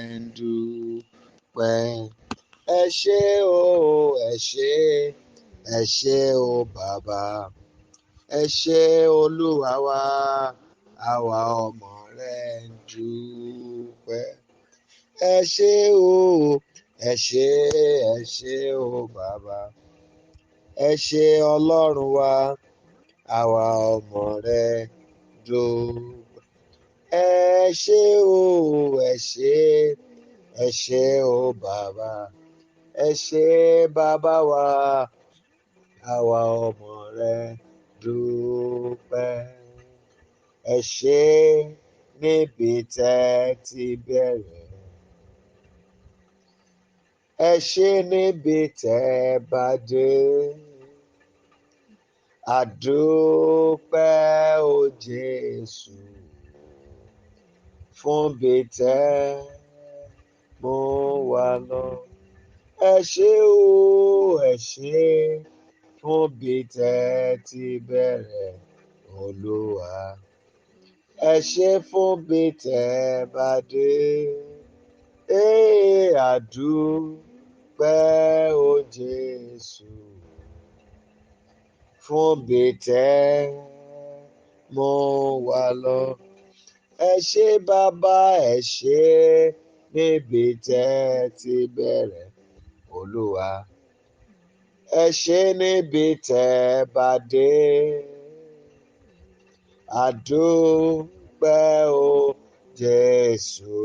ń dúpẹ́. Ẹ ṣé o, ẹ ṣé, ẹ ṣé o bàbá. Ẹ ṣé Olúwa wa, àwa ọmọ rẹ ń dúpẹ́. Ẹ ṣé o, ẹ ṣé, ẹ ṣé o bàbá. Ẹ ṣé Ọlọ́run wa, àwa ọmọ rẹ dúpẹ́. Ẹ ṣé o, ẹ ṣé, ẹ ṣé o bàbá. Ẹ ṣé bàbá wa, àwa ọmọ rẹ dúpẹ́. Ẹ ṣé níbi tẹ́ ti bẹ̀rẹ̀. Ẹ ṣé níbi tẹ́ bá dé. Àdúpẹ́ o Jésù fún bí tẹ́ mú wa lọ. Ẹ ṣé o, ẹ ṣé fún bí tẹ́ ti bẹ̀rẹ̀ Olúwa. Ẹ ṣé fún bí tẹ́ bá dé. Àdúpẹ́ o Jésù fún bí tẹ́ mú wa lọ. Ẹ ṣé bàbá, ẹ ṣé níbi tẹ́ ti bẹ̀rẹ̀ Olúwa. Ẹ ṣé níbi tẹ́ bá dé. Àdúpẹ́ o Jésù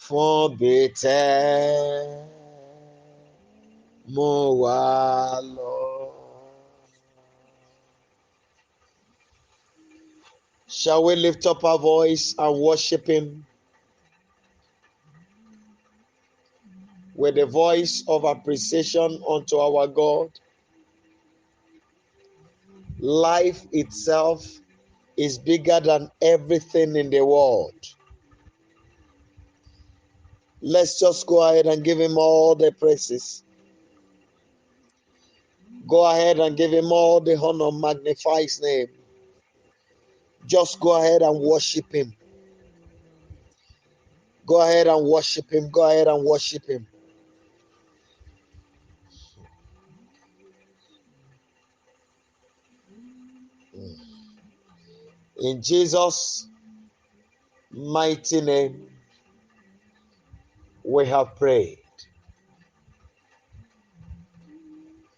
fún bí tẹ́ mú wa lọ. Shall we lift up our voice and worship Him with the voice of appreciation unto our God? Life itself is bigger than everything in the world. Let's just go ahead and give Him all the praises. Go ahead and give Him all the honor, magnify His name. Just go ahead and worship Him. Go ahead and worship Him. Go ahead and worship Him. In Jesus' mighty name, we have prayed.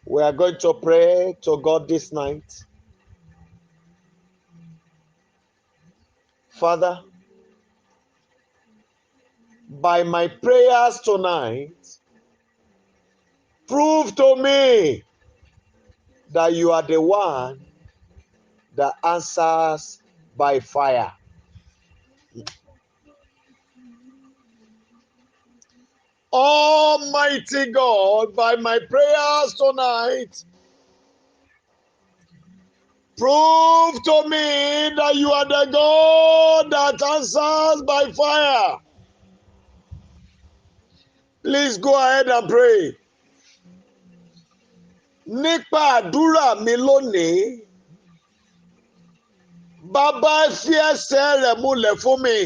We are going to pray to God this night. Father, by my prayers tonight, prove to me that you are the one that answers by fire. Almighty God, by my prayers tonight, prove to me that you are the God that answers by fire. Please go ahead and pray. Nípa àdúrà mi lónìí, Bàbá fi ẹsẹ̀ rẹ̀ múlẹ̀ fún mi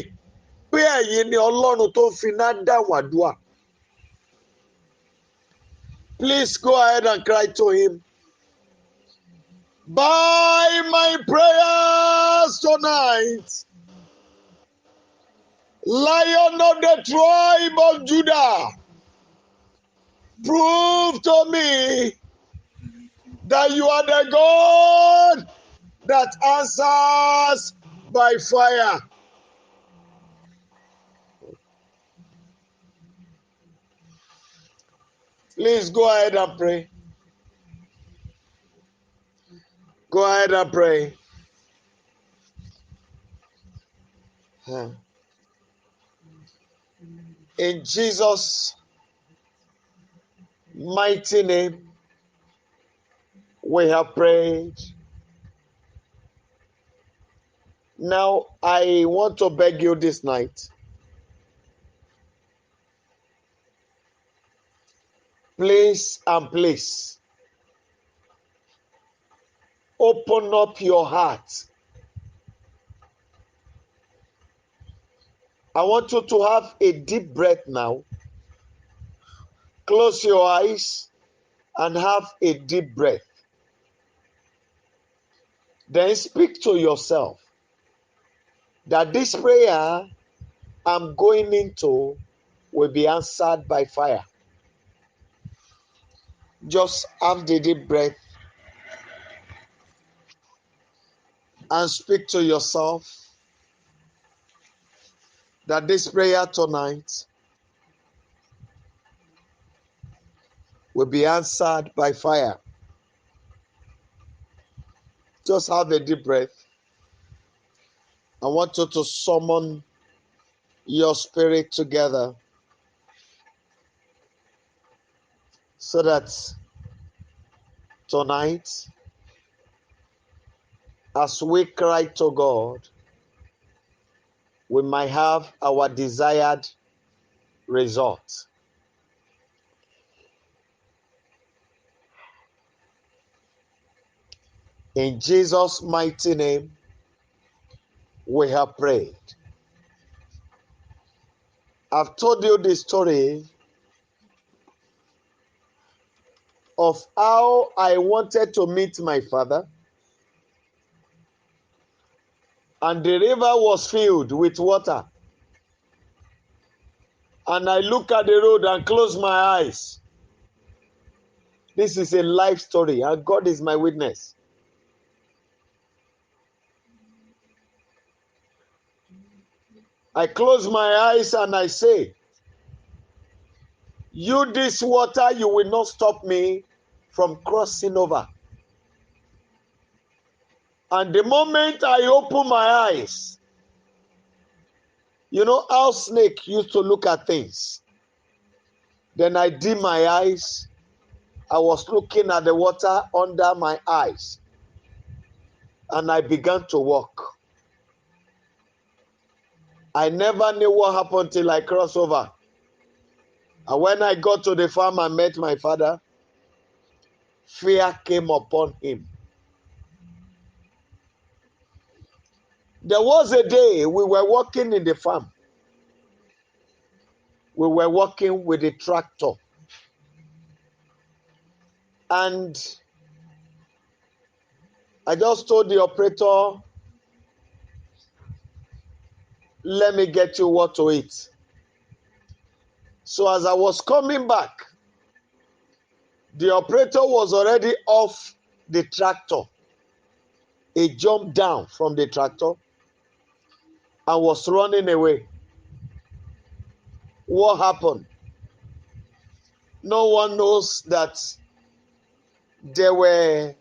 pé ẹ̀yin ni Ọlọ́run tó fi iná dáhùn àdúrà. Please go ahead and cry to Him. By my prayers tonight, Lion of the tribe of Judah, prove to me that you are the God that answers by fire. Please go ahead and pray. Go ahead and pray. In Jesus' mighty name, we have prayed. Now, I want to beg you this night. Please and please, open up your heart. I want you to have a deep breath now. Close your eyes and have a deep breath. Then speak to yourself that this prayer I'm going into will be answered by fire. Just have the deep breath and speak to yourself that this prayer tonight will be answered by fire. Just have a deep breath. I want you to summon your spirit together so that tonight, as we cry to God, we might have our desired result. In Jesus' mighty name, we have prayed. I've told you the story of how I wanted to meet my father, and the river was filled with water. And I look at the road and close my eyes. This is a life story, and God is my witness. I close my eyes and I say, you, this water, you will not stop me from crossing over. And the moment I open my eyes, you know how snake used to look at things. Then I dim my eyes. I was looking at the water under my eyes. And I began to walk. I never knew what happened till I crossed over. And when I got to the farm and met my father, fear came upon him. There was a day we were working in the farm. We were working with a tractor. And I just told the operator, let me get you what to eat. So as I was coming back, the operator was already off the tractor. He jumped down from the tractor and was running away. What happened? No one knows that there were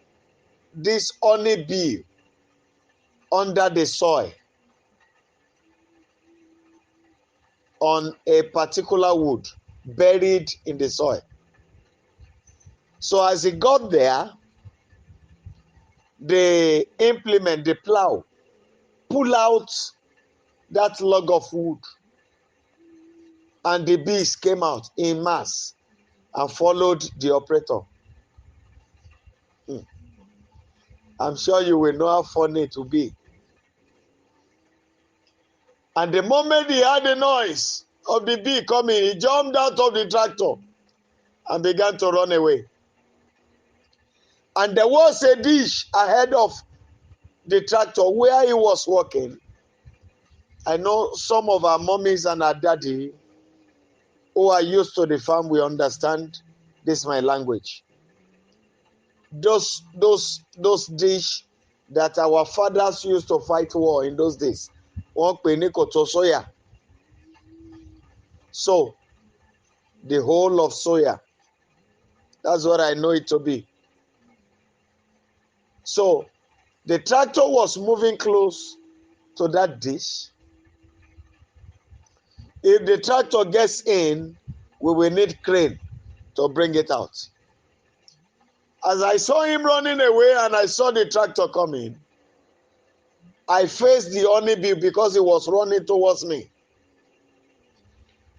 this honeybee under the soil on a particular wood, buried in the soil. So as he got there, the implement, the plow, pull out that log of wood, and the bees came out in mass and followed the operator. I'm sure you will know how funny it will be. And the moment he heard the noise of the bee coming, he jumped out of the tractor and began to run away. And there was a dish ahead of the tractor where he was walking. I know some of our mommies and our daddy who are used to the farm will understand this my language. Those dish that our fathers used to fight war in those days. Wọ́n pè ní kòtò soya. So the whole of soya. That's what I know it to be. So the tractor was moving close to that dish. If the tractor gets in, we will need crane to bring it out. As I saw him running away and I saw the tractor coming, I faced the honeybee because he was running towards me.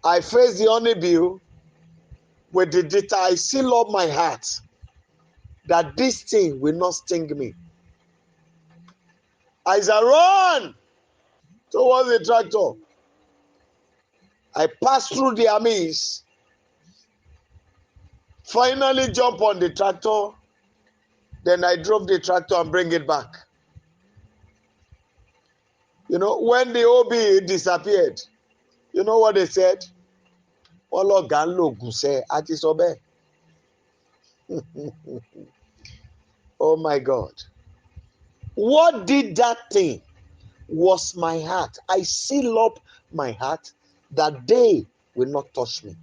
I faced the honeybee with the data. I seal up my heart that this thing will not sting me. As I run towards the tractor, I passed through their midst, finally jump on the tractor, then I drove the tractor and bring it back. You know, when the OB disappeared, you know what they said? Oh my God. What did that thing? Was my heart. I seal up my heart that they will not touch me.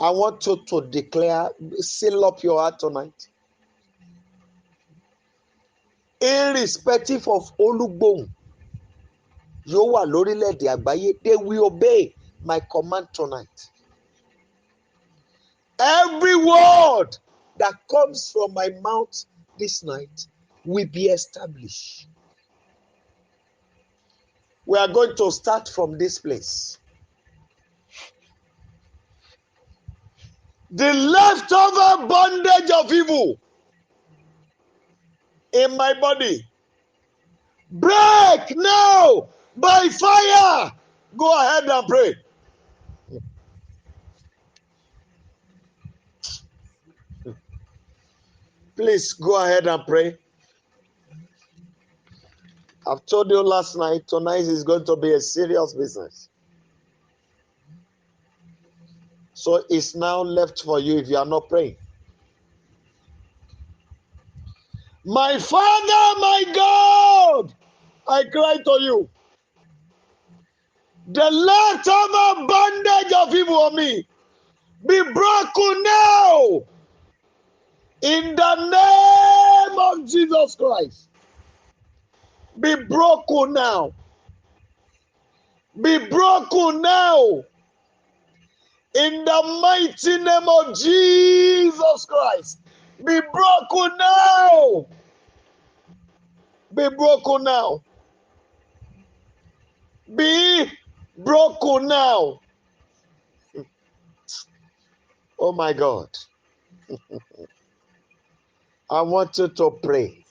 I want you to declare, seal up your heart tonight. Irrespective of Olugbohun, yóò wà lórílẹ̀-èdè àgbáyé, they will obey my command tonight. Every word that comes from my mouth this night will be established. We are going to start from this place. The leftover bondage of evil in my body, break now by fire. Go ahead and pray. Please go ahead and pray. I've told you last night, tonight is going to be a serious business. So it's now left for you if you are not praying. My Father, my God, I cry to you. The leftover bondage of evil on me be broken now in the name of Jesus Christ. Be broken now. Be broken now in the mighty name of Jesus Christ. Be broken now. Be broken now. Be broken now. Oh my God. I want you to pray.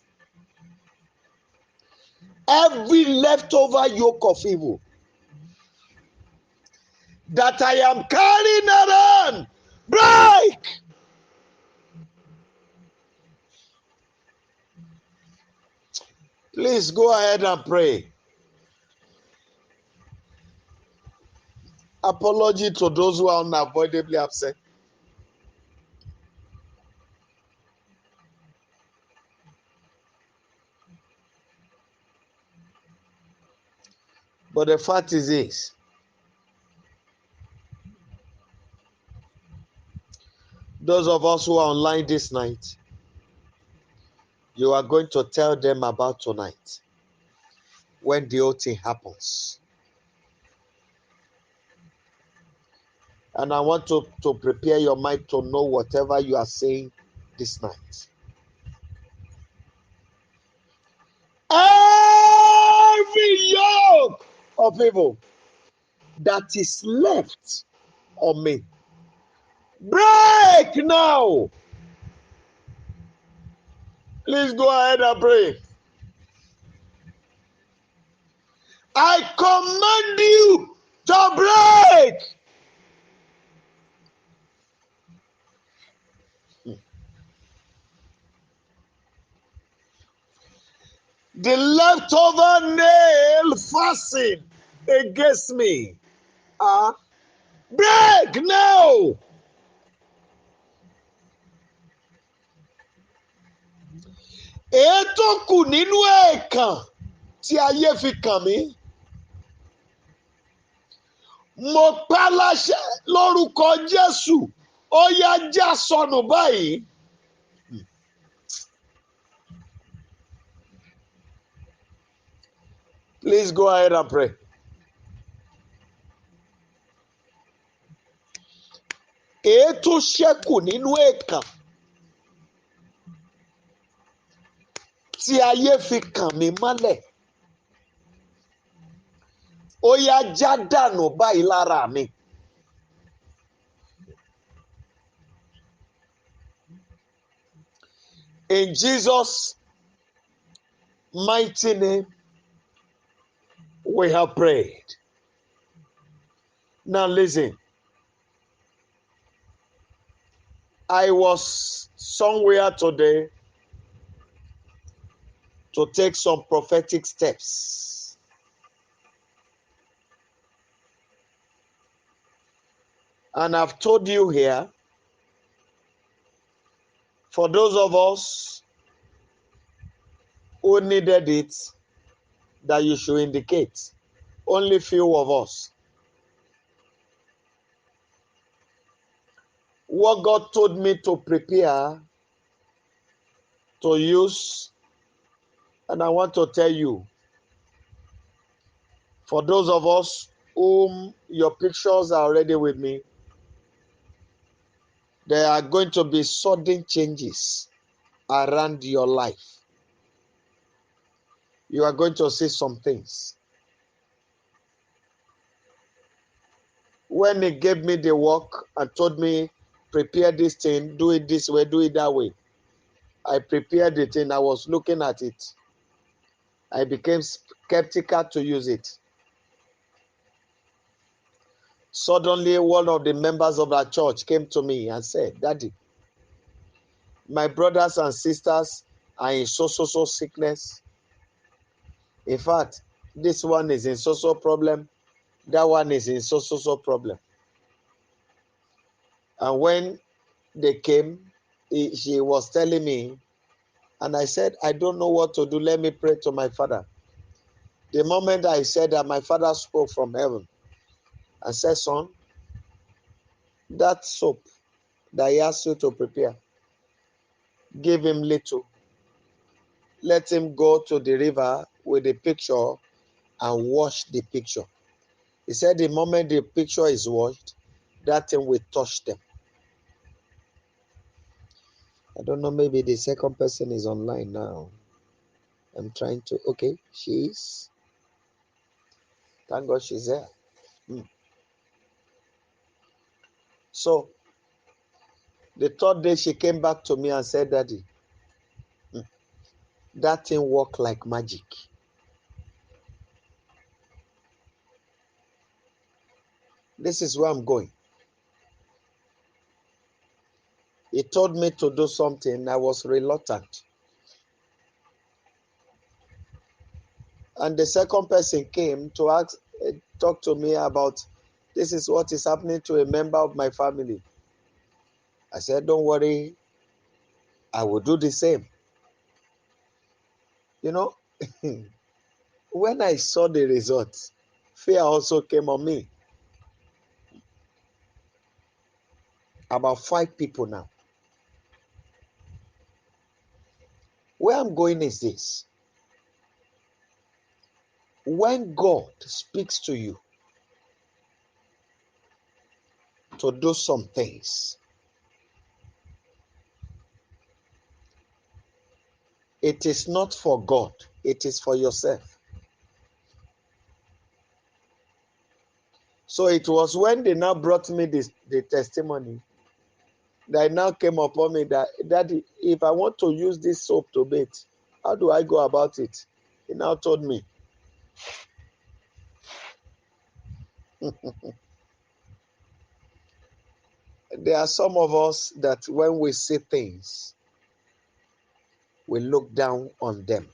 Every leftover yoke of evil that I am carrying around, break. Please go ahead and pray. Apology to those who are unavoidably upset. But the fact is this. Those of us who are online this night, you are going to tell them about tonight when the whole thing happens. And I want to prepare your mind to know whatever you are saying this night. Every yoke of evil that is left on me, break now. Please go ahead and pray. I command you to break. The leftover nail fastened against me. Break now. Ètò kù nínú ẹ̀ẹ̀kan tí ayé fi kàn mí. Mo pa láṣẹ lórúkọ Jésù. Ó yá já sọnù báyìí. Please go ahead and pray. Ètò ṣẹ́kù nínú ẹ̀ẹ̀kan tí ayé fi kàn mí mọ́lẹ̀. Ó yá já dànù báyìí lára mi. In Jesus' mighty name, we have prayed. Now listen. I was somewhere today to take some prophetic steps. And I've told you here, for those of us who needed it, that you should indicate. Only few of us. What God told me to prepare to use, and I want to tell you, for those of us whom your pictures are already with me, there are going to be sudden changes around your life. You are going to see some things. When he gave me the work and told me, prepare this thing, do it this way, do it that way, I prepared the thing, I was looking at it. I became skeptical to use it. Suddenly, one of the members of our church came to me and said, Daddy, my brothers and sisters are in so sickness. In fact, this one is in so problem, that one is in so problem. And when they came, she was telling me, and I said, I don't know what to do. Let me pray to my father. The moment I said that, my father spoke from heaven and said, son, that soap that he asked you to prepare, give him little. Let him go to the river with the picture and wash the picture. He said the moment the picture is washed, that thing will touch them. I don't know, maybe the second person is online now. I'm trying to, okay, she is. Thank God she's there. So, the third day she came back to me and said, Daddy, that thing worked like magic. This is where I'm going. He told me to do something. I was reluctant. And the second person came to ask, talk to me about, this is what is happening to a member of my family. I said, don't worry, I will do the same. You know, when I saw the results, fear also came on me. About 5 people now. Where I'm going is this. When God speaks to you to do some things, it is not for God, it is for yourself. So it was when they now brought me the testimony that now came upon me that, Daddy, if I want to use this soap to bathe, how do I go about it? He now told me. There are some of us that when we see things, we look down on them.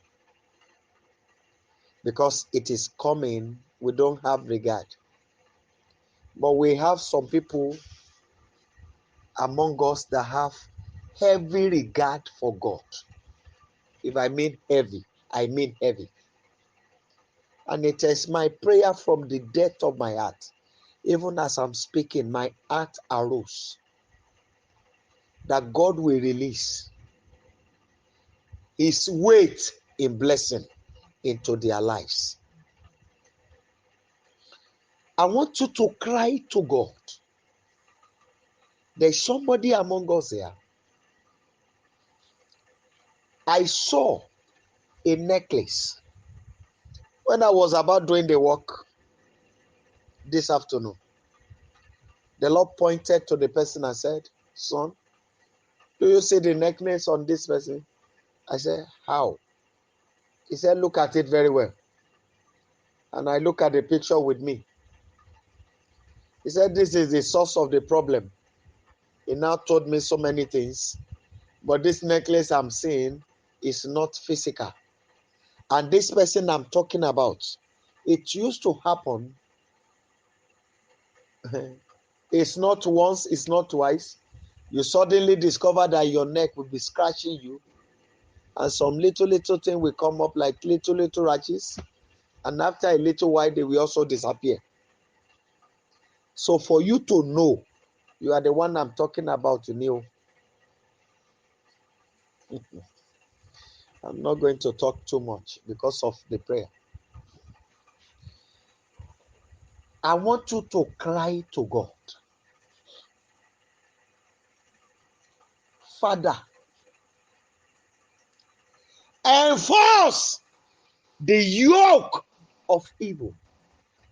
Because it is coming, we don't have regard. But we have some people among us that have heavy regard for God. If I mean heavy, I mean heavy. And it is my prayer from the depth of my heart. Even as I'm speaking, my heart arose that God will release His weight in blessing into their lives. I want you to cry to God. There's somebody among us here. I saw a necklace when I was about doing the work this afternoon. The Lord pointed to the person and said, son, do you see the necklace on this person? I said, how? He said, look at it very well. And I look at the picture with me. He said, this is the source of the problem. He now told me so many things. But this necklace I'm seeing is not physical. And this person I'm talking about, it used to happen. It's not once, it's not twice. You suddenly discover that your neck will be scratching you. And some little thing will come up like little rashes. And after a little while, they will also disappear. So for you to know, you are the one I'm talking about, you know. I'm not going to talk too much because of the prayer. I want you to cry to God. Father, enforce the yoke of evil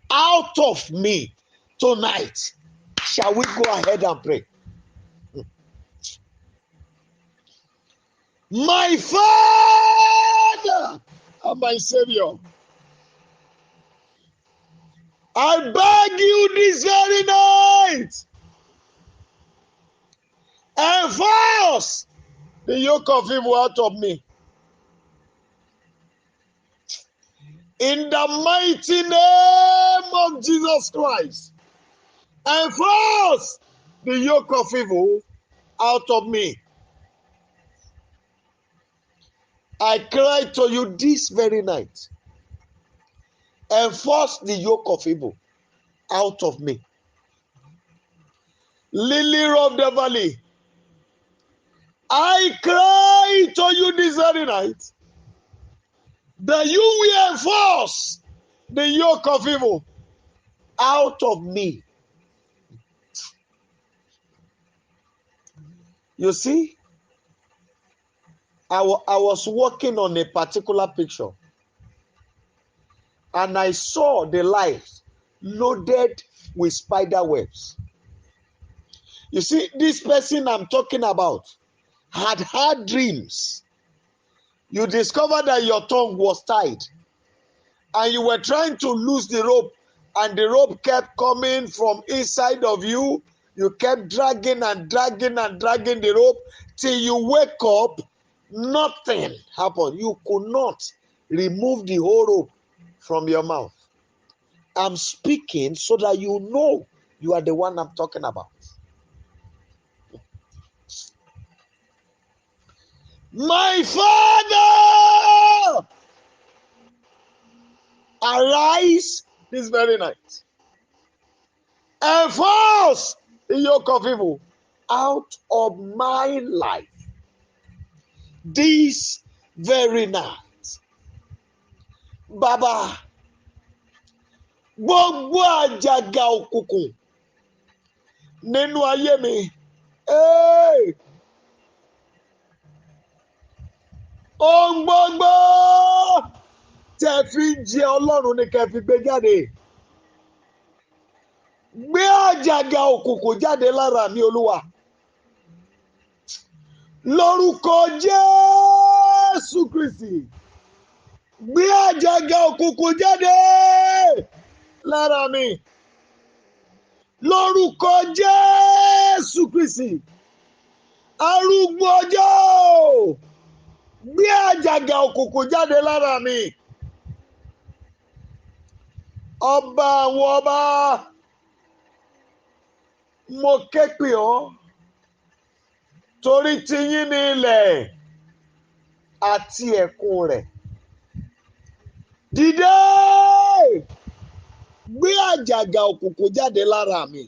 out of me tonight. Shall we go ahead and pray? My Father and my Savior, I beg you this very night, enforce the yoke of evil out of me. In the mighty name of Jesus Christ, enforce the yoke of evil out of me. I cry to you this very night. Enforce the yoke of evil out of me. Lily of the valley, I cry to you this very night that you will enforce the yoke of evil out of me. You see, I was working on a particular picture and I saw the life loaded with spider webs. You see, this person I'm talking about had had dreams. You discovered that your tongue was tied and you were trying to loose the rope and the rope kept coming from inside of you. You kept dragging and dragging and dragging the rope till you wake up. Nothing happened. You could not remove the whole rope from your mouth. I'm speaking so that you know you are the one I'm talking about. My Father, arise this very night. Enforce the yoke of evil out of my life this very night. Baba, gbogbo àjàgà òkùnkùn nínú ayé mi. Ohun gbogbo tẹ́ fi jẹ Ọlọ́run ni kẹ́ fi gbé jáde. Gbé àjàgà òkùnkùn jáde lára mi, Olúwa. Lórúkọ Jésù Kristi. Gbé àjàgà òkùnkùn jáde lára mi. Lórúkọ Jésù Kristi. Arúgbó ọjọ́. Gbé àjàgà òkùnkùn jáde lára mi. Ọba àwọn ọba, mo ké pè ọ́ torí tiyín ni ilẹ̀ àti ẹ̀kún rẹ̀. Dìde, gbé àjàgà òkùnkùn jáde lára mi.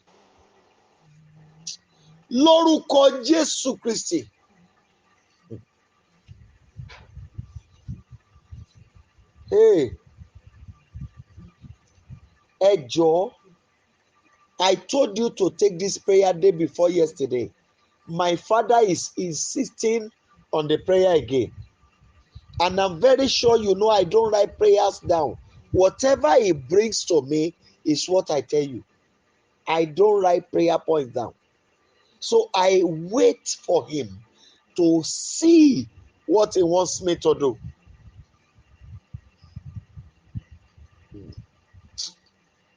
Lórúkọ Jésù Kristi. Ẹ jọ̀ọ́, I told you to take this prayer day before yesterday. My father is insisting on the prayer again. And I'm very sure you know I don't write prayers down. Whatever he brings to me is what I tell you. I don't write prayer points down. So I wait for him to see what he wants me to do.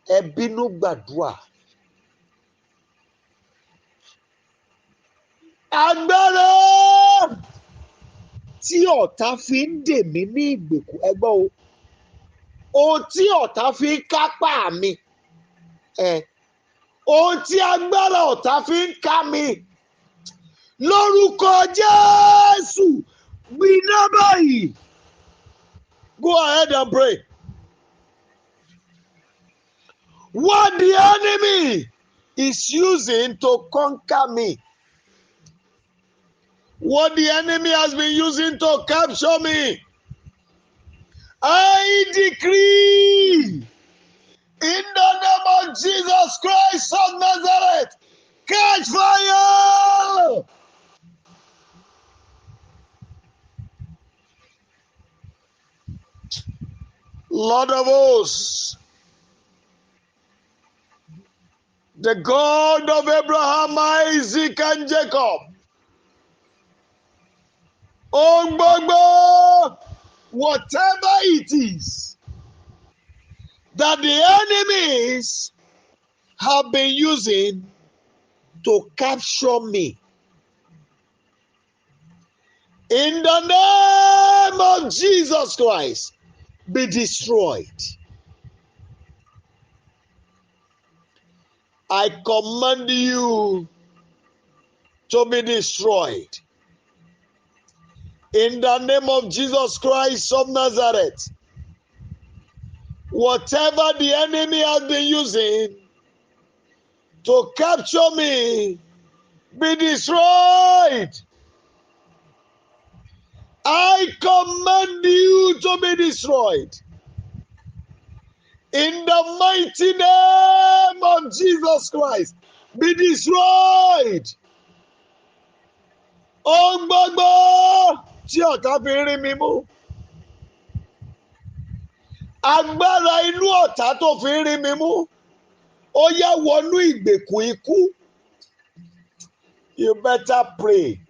Ẹ bínú gbàdúrà. Agbára tí ọ̀tá fi ń dè mí ní ìgbèkùn, ẹgbẹ́ o. Ohun tí ọ̀tá fi ń kápá mi. Ohun tí agbára ọ̀tá fi ń ká mi. Lórúkọ Jésù, gbiná báyìí. Go ahead and pray. What the enemy is using to conquer me, what the enemy has been using to capture me, I decree in the name of Jesus Christ of Nazareth, catch fire! Lord of hosts, the God of Abraham, Isaac, and Jacob, whatever it is that the enemies have been using to capture me, in the name of Jesus Christ, be destroyed. I command you to be destroyed. In the name of Jesus Christ of Nazareth, whatever the enemy has been using to capture me, be destroyed. I command you to be destroyed. In the mighty name of Jesus Christ, be destroyed. Ohun gbogbo tí ọ̀tá fi rí mi mú. Agbára inú ọ̀tá tó fi rí mi mú. Ó yá wọnú ìgbèkùn ikú. You better pray.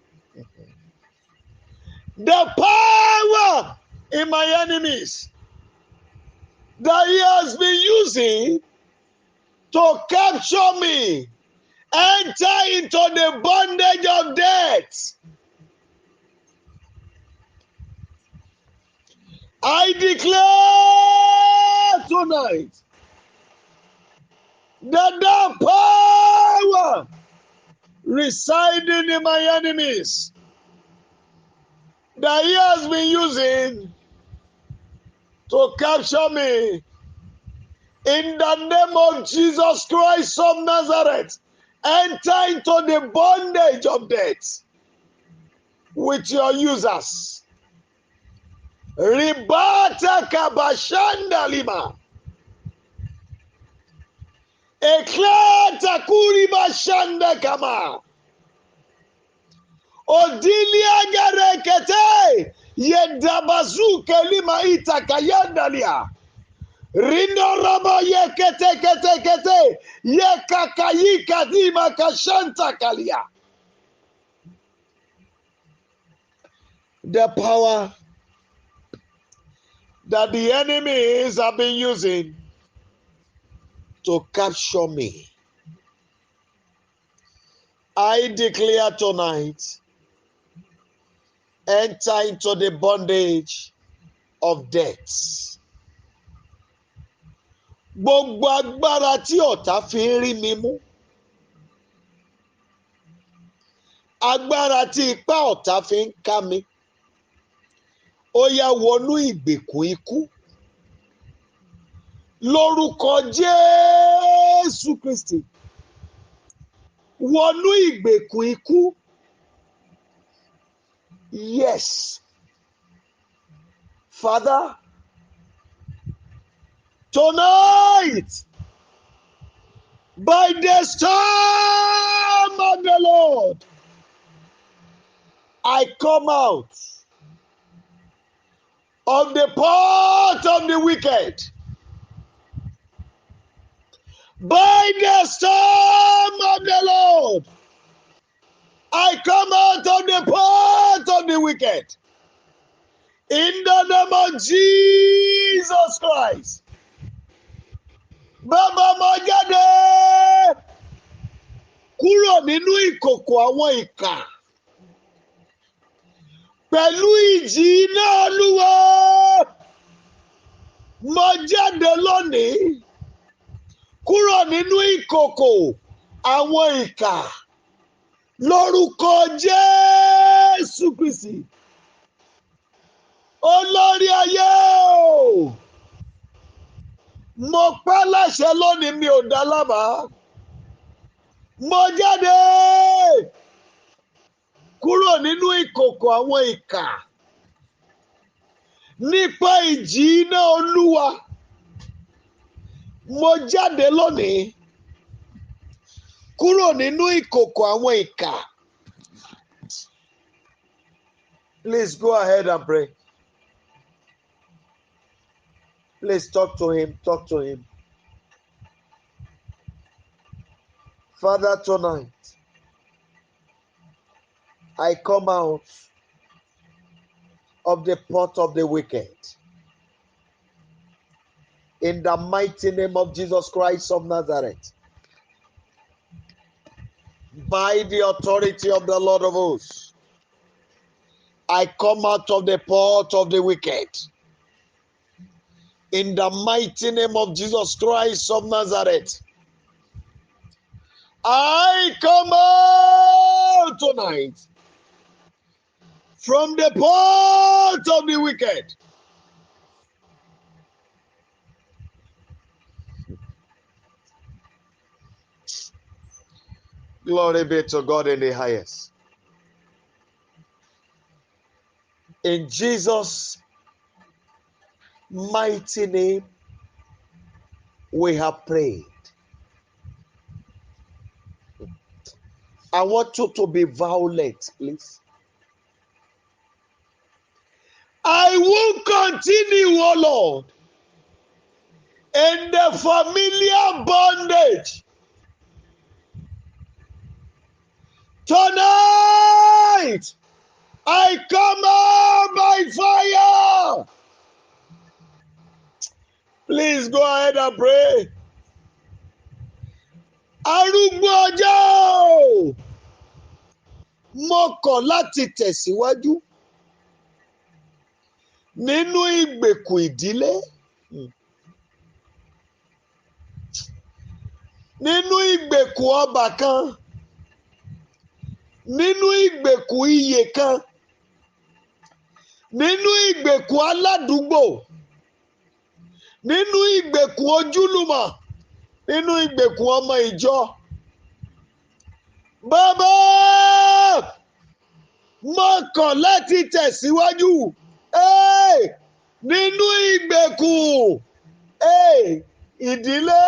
The power in my enemies that he has been using to capture me, enter into the bondage of death. I declare tonight that the power residing in my enemies that he has been using to capture me, in the name of Jesus Christ of Nazareth, enter into the bondage of death with your users. Ribata kabashanda lima. Eklata kuri bashanda kama. Odilia garekete. Yedabazu kelima itakayandalia. Rindo raba yekete kete kete. Yekakayika dima kashanta kalia. The power that the enemies have been using to capture me, I declare tonight, enter into the bondage of death. Gbogbo agbára tí ọ̀tá fi ń rí mi mú, agbára tí ipá ọ̀tá fi ń ká mi, ó yá wọnú ìgbèkùn ikú. Lórúkọ Jésù Kristi, wọnú ìgbèkùn ikú. Yes, Father, tonight, by the storm of the Lord, I come out of the pot of the wicked. By the storm of the Lord, I come out of the pot of the wicked. In the name of Jesus Christ. Bàbá mo jáde kúrò nínú ìkòkò àwọn ìkà. pẹ̀lú ìjì iná Olúwa. Mo jáde lónìí kúrò nínú ìkòkò àwọn ìkà lórúkọ Jésù Kristi. Olórí ayé o, mo pa láṣẹ lónìí, mi ò dá lábàá. Mo jáde kúrò nínú ìkòkò àwọn ìkà nípa ìjì iná Olúwa. Mo jáde lónìí kúrò nínú ìkòkò àwọn ìkà. Please go ahead and pray. Please talk to him. Talk to him. Father, tonight, I come out of the pot of the wicked. In the mighty name of Jesus Christ of Nazareth. By the authority of the Lord of hosts, I come out of the pot of the wicked. In the mighty name of Jesus Christ of Nazareth, I come out tonight from the pot of the wicked. Glory be to God in the highest. In Jesus' mighty name, we have prayed. I want you to be violent, please. I will continue, oh Lord, in the familiar bondage. Tonight, I come out by fire. Please go ahead and pray. Arúgbó ọjọ́, mo kọ̀ láti tẹ̀síwájú nínú ìgbèkùn ìdílé, nínú ìgbèkùn ọbàkan, nínú ìgbèkùn iyè kan, nínú ìgbèkùn aládùúgbò, nínú ìgbèkùn ojúlùmọ̀, nínú ìgbèkùn ọmọ ìjọ. Bàbá, mo kọ̀ láti tẹ̀síwájú nínú ìgbèkùn ìdílé.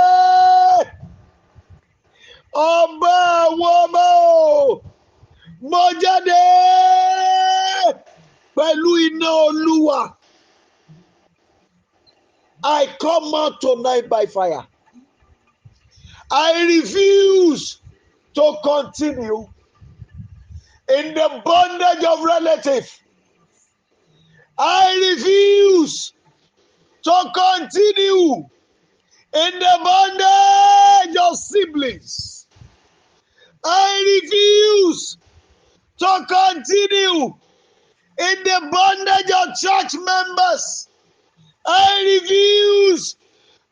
Ọba àwọn ọmọ o, mo jáde pẹ̀lú iná Olúwa. I come out tonight by fire. I refuse to continue in the bondage of relative. I refuse to continue in the bondage of siblings. I refuse to continue in the bondage of church members. I refuse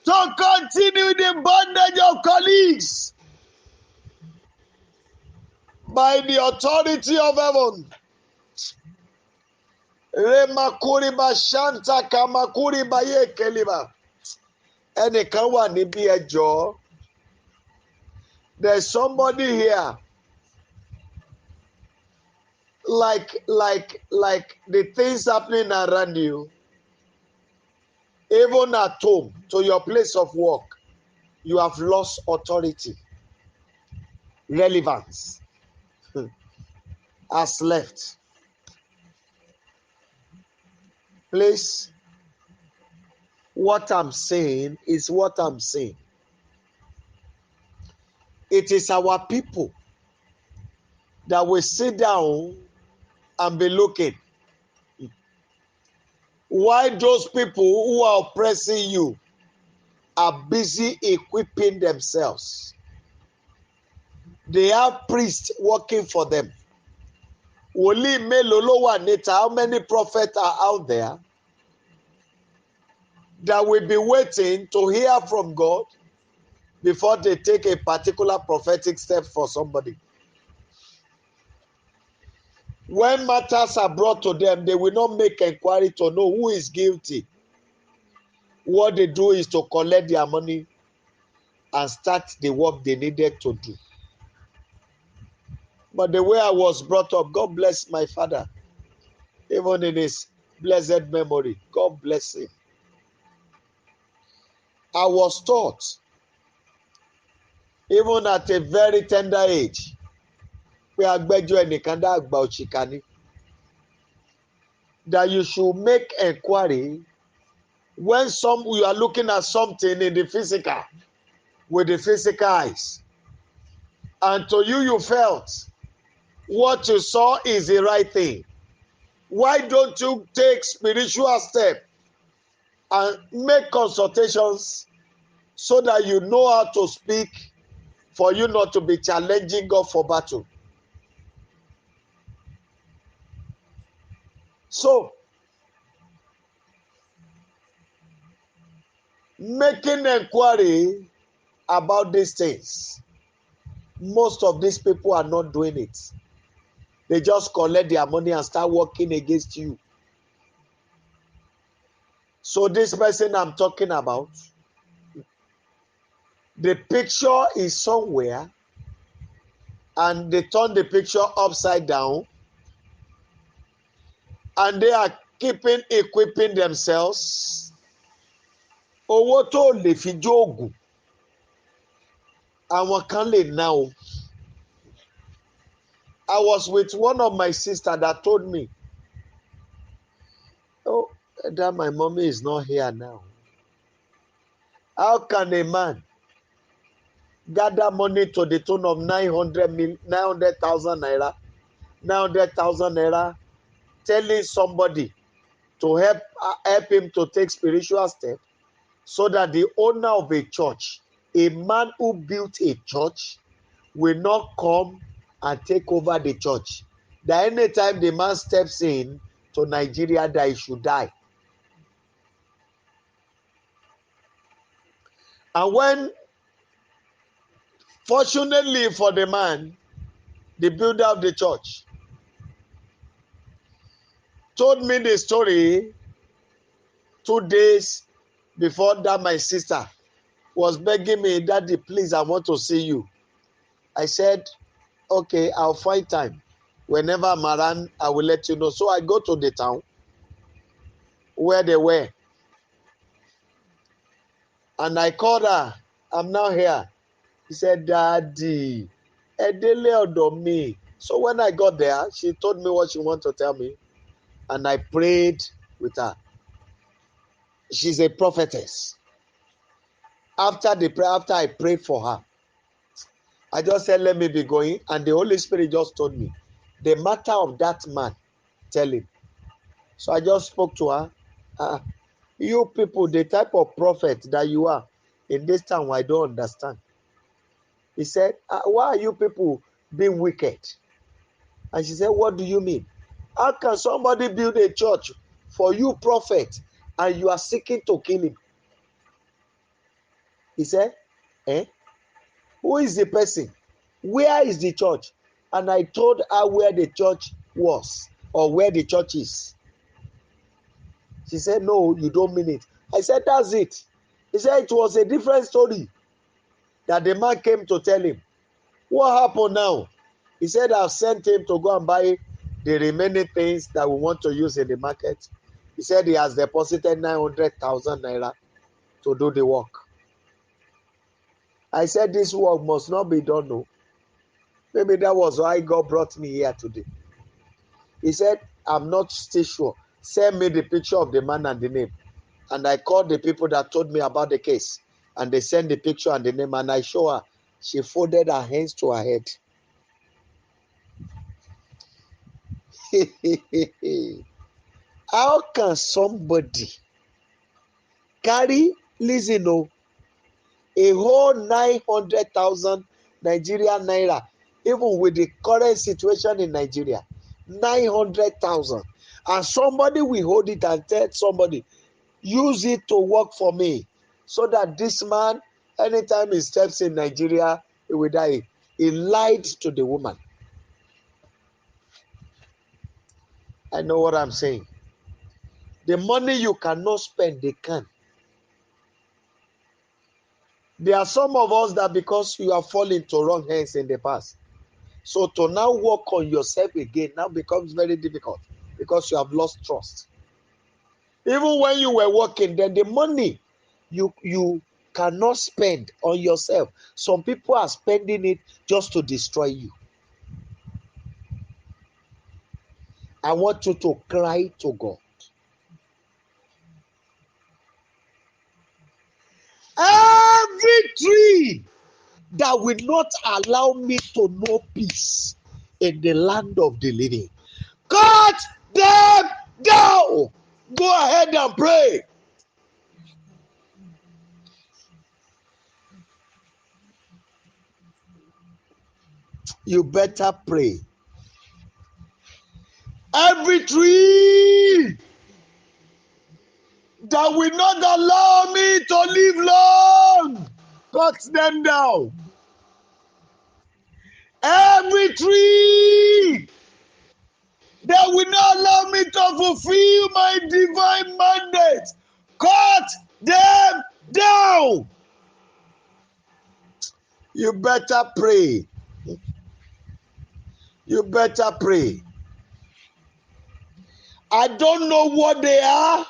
to continue the bondage of colleagues. By the authority of heaven. Remakuri bashanta kamakuri baye keliba. Ẹnìkan wà níbí ẹjọ́. There's somebody here. Like the things happening around you. Even at home, to your place of work, you have lost authority. Relevance has left. Please, what I'm saying is what I'm saying. It is our people that will sit down and be looking. Why those people who are oppressing you are busy equipping themselves. They have priests working for them. Wòlíì mélòó ló wà níta? How many prophets are out there that will be waiting to hear from God before they take a particular prophetic step for somebody? When matters are brought to them, they will not make inquiry to know who is guilty. What they do is to collect their money and start the work they needed to do. But the way I was brought up, God bless my father, even in his blessed memory, God bless him. I was taught, even at a very tender age, that you should make inquiry when you are looking at something in the physical with the physical eyes, and to you felt what you saw is the right thing. Why don't you take spiritual step and make consultations so that you know how to speak, for you not to be challenging God for battle? So, making inquiry about these things, most of these people are not doing it. They just collect their money and start working against you. So this person I'm talking about, the picture is somewhere and they turn the picture upside down and they are equipping themselves. Owó tó lè fi jóògùn, àwọn kan lè ná o. I was with one of my sisters that told me, oh, that my mommy is not here now. How can a man gather money to the tune of 900,000 naira, 900,000 naira, telling somebody to help him to take spiritual steps, so that the owner of a church, a man who built a church, will not come and take over the church? That anytime the man steps in to Nigeria, that he should die. And when, fortunately for the man, the builder of the church, told me the story 2 days before that, my sister was begging me, Daddy, please, I want to see you. I said, okay, I'll find time. Whenever I'm around, I will let you know. So I go to the town where they were. And I called her. I'm now here. He said, Daddy, Edele odo me. So when I got there, she told me what she wanted to tell me. And I prayed with her. She's a prophetess. After I prayed for her, I just said, let me be going. And the Holy Spirit just told me, the matter of that man, tell him. So I just spoke to her. You people, the type of prophet that you are in this town, I don't understand. He said, why are you people being wicked? And she said, what do you mean? How can somebody build a church for you, prophet, and you are seeking to kill him? He said, who is the person? Where is the church? And I told her where the church was, or where the church is. She said, no, you don't mean it. I said, that's it. He said it was a different story that the man came to tell him. What happened now? He said, I've sent him to go and buy the remaining things that we want to use in the market. He said he has deposited 900,000 naira to do the work. I said, this work must not be done, no. Maybe that was why God brought me here today. He said, I'm not still sure. Send me the picture of the man and the name. And I called the people that told me about the case. And they sent the picture and the name. And I show her. She folded her hands to her head. How can somebody carry, listen, a whole 900,000 Nigerian naira, even with the current situation in Nigeria, 900,000, and somebody will hold it and tell somebody, use it to work for me, so that this man, anytime he steps in Nigeria, he will die. He lied to the woman. I know what I'm saying. The money you cannot spend, they can. There are some of us that because you have fallen to wrong hands in the past, so to now work on yourself again now becomes very difficult because you have lost trust. Even when you were working, then the money you cannot spend on yourself. Some people are spending it just to destroy you. I want you to cry to God. Every tree that will not allow me to know peace in the land of the living, cut them down. Go ahead and pray. You better pray. Every tree that will not allow me to live long, cut them down. Every tree that will not allow me to fulfill my divine mandate, cut them down. You better pray. You better pray. I don't know what they are,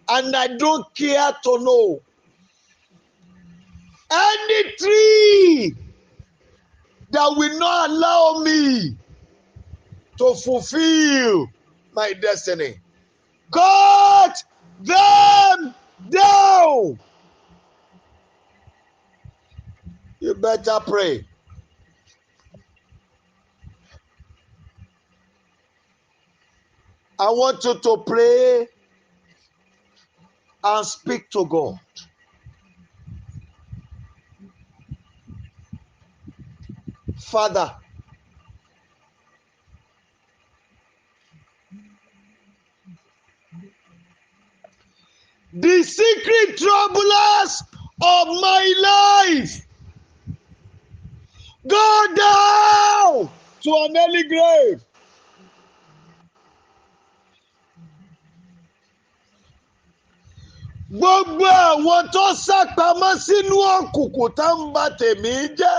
and I don't care to know. Any tree that will not allow me to fulfill my destiny, cut them down. You better pray. I want you to pray and speak to God. Father, the secret troublers of my life, go down to an early grave. Gbogbo àwọn tó sápamọ́ sínú òkùnkùn tá ń bà tèmi jẹ́,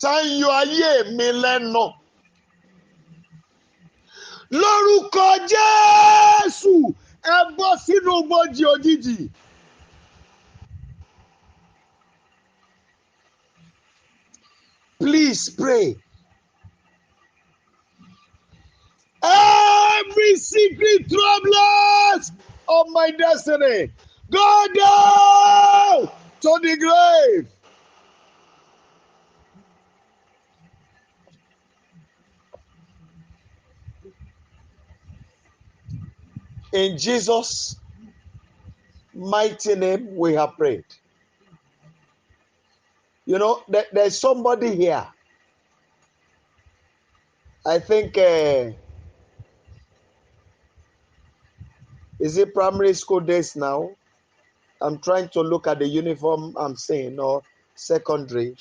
tá ń yọ ayé mi lẹ́nu. Lórúkọ Jésù, ẹ bọ́ sínú ibojì òjijì. Please pray. Every secret troublers of my destiny, go down to the grave. In Jesus' mighty name, we have prayed. You know, there's somebody here. I think, is it primary school days now? I'm trying to look at the uniform I'm seeing, or secondary.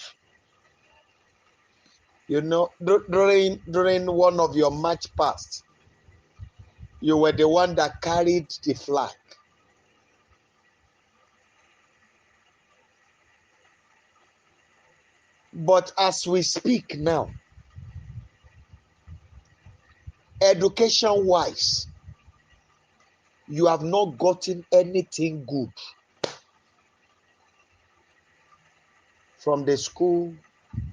You know, during one of your match past, you were the one that carried the flag. But as we speak now, education-wise, you have not gotten anything good from the school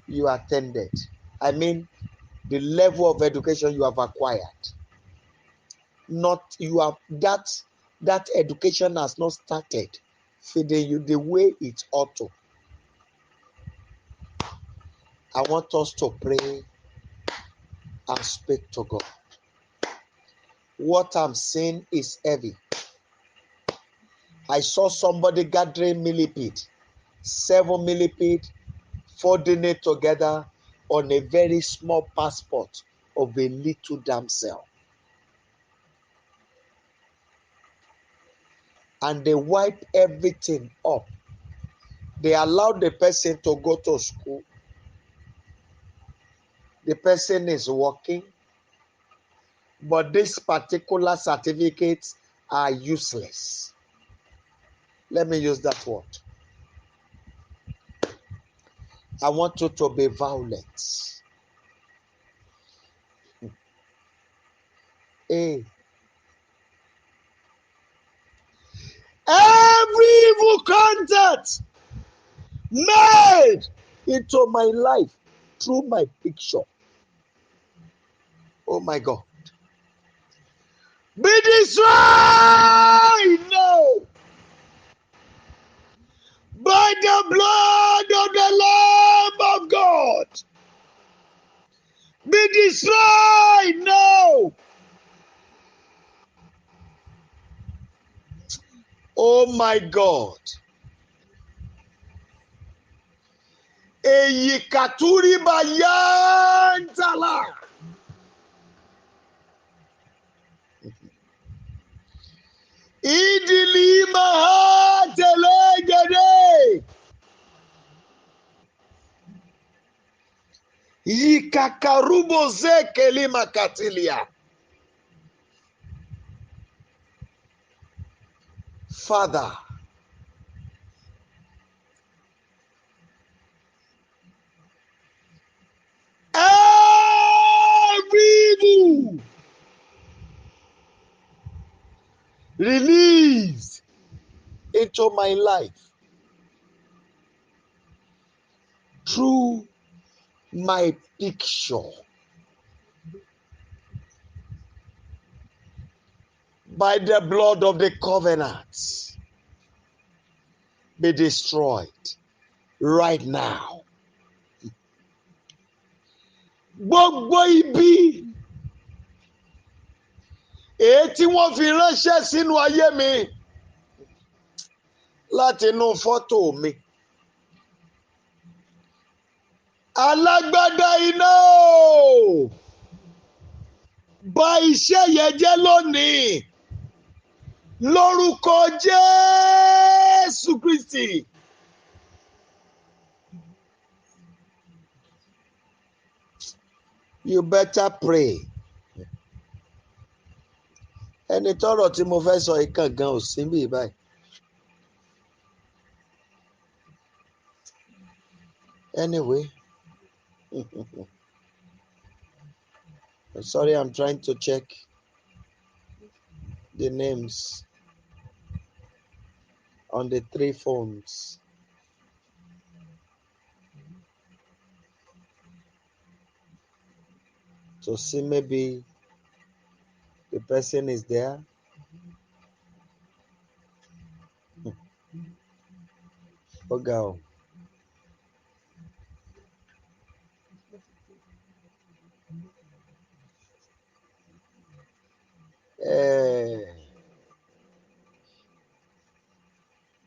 you attended. I mean, the level of education you have acquired. Not you have that education has not started feeding you the way it ought to. I want us to pray and speak to God. What I'm seeing is heavy. I saw somebody gathering millipede, 7 millipede, folding it together on a very small passport of a little damsel. And they wipe everything up. They allow the person to go to school. The person is working, but these particular certificates are useless. Let me use that word. I want you to be violent. Hey. Every evil contact made into my life through my picture. Oh my God. Be destroyed now by the blood of the Lamb of God. Be destroyed now. Oh my God. Eyi katuri bayantala. Idili mahatelegede. Yikakarubo zekeli makatilia. Father, every evil released into my life through my picture by the blood of the covenant be destroyed right now. Gbogbo ibi èyí tí wọ́n fi ránṣẹ́ sínú ayé mi láti inú fọ́tò mi. Alágbádá iná o, bà iṣẹ́ yẹn jẹ́ lónìí lórúkọ Jésù Kristi. You better pray. Ẹni tọ́rọ̀ tí mo fẹ́ sọ ikán gan ò sí bí báyìí. Anyway, sorry, I'm trying to check the names on the 3 phones. To see maybe the person is there. Oh God.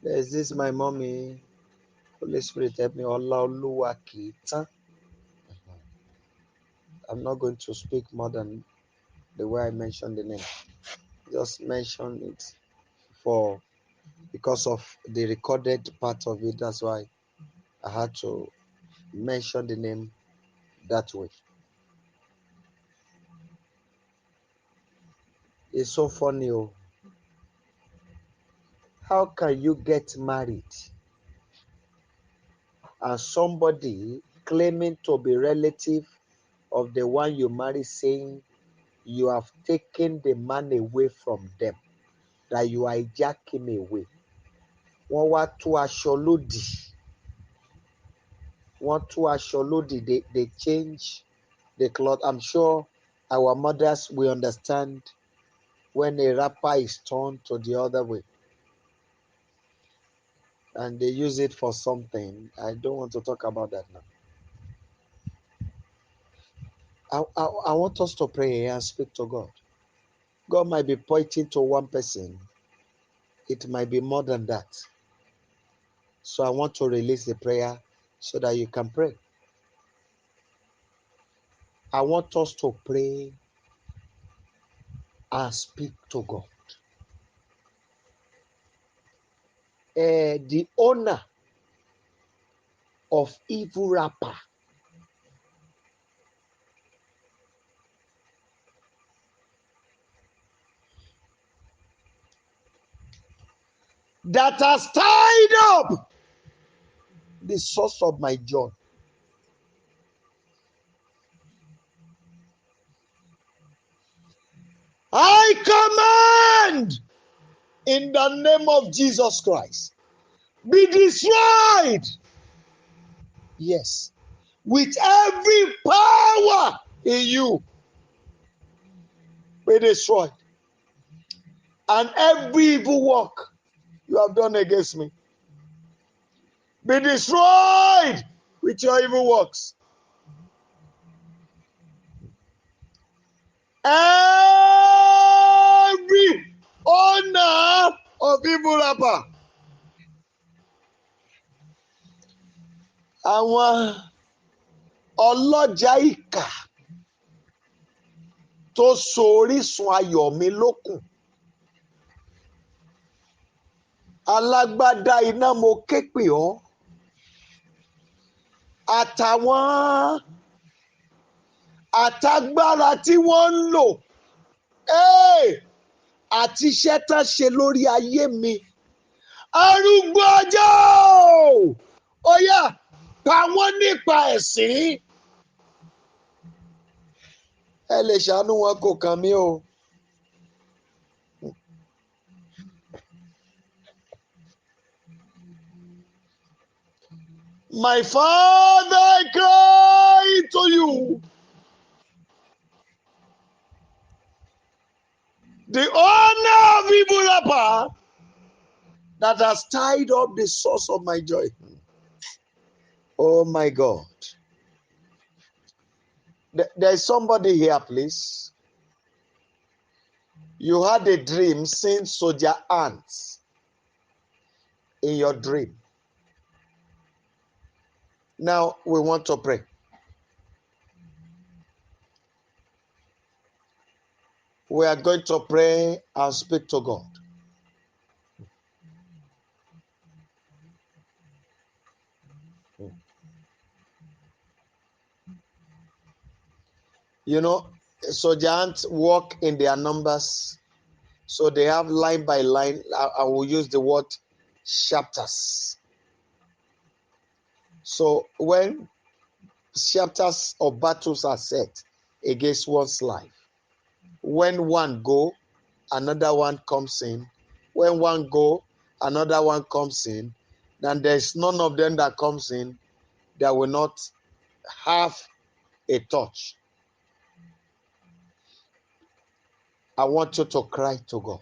There's this my mommy. Holy Spirit help me. Oluwole kì í tán. I'm not going to speak more than the way I mentioned the name. Just mention it because of the recorded part of it. That's why I had to mention the name that way. It's so funny. Oh. How can you get married and somebody claiming to be relative of the one you marry saying you have taken the man away from them, that you hijack him away? Wọ́n wá tú aṣọ lódì. Wọ́n tú aṣọ lódì. They change the cloth. I'm sure our mothers will understand when a wrapper is turned to the other way and they use it for something. I don't want to talk about that now. I want us to pray and speak to God. God might be pointing to one person. It might be more than that. So I want to release the prayer so that you can pray. I want us to pray and speak to God. The owner of evil rapper that has tied up the source of my joy. I command in the name of Jesus Christ, be destroyed. Yes, with every power in you, be destroyed. And every evil work you have done against me, be destroyed with your evil works. Every honor of evil rapper, àwọn ọlọ́jà ìkà tó so orísun ayọ̀ mi lókùn, alágbádá iná mo ké pè ọ́, àtàwọn àtagbára tí wọ́n ń lò àti iṣẹ́ tán ṣe lórí ayé mi, arúgbó ọjọ́ ó yá pa wọ́n nípa ẹ̀sín. Ẹ lè ṣàánú wọn, kò kàn mí o. My Father, I cry to you. The owner of evil rapper that has tied up the source of my joy. Oh my God. There's somebody here, please. You had a dream seeing soldier ants in your dream. Now we want to pray. We are going to pray and speak to God. You know, soldier ants walk in their numbers, so they have line by line. I will use the word chapters. So when chapters of battles are set against one's life, when one go, another one comes in. When one go, another one comes in. Then there's none of them that comes in that will not have a touch. I want you to cry to God.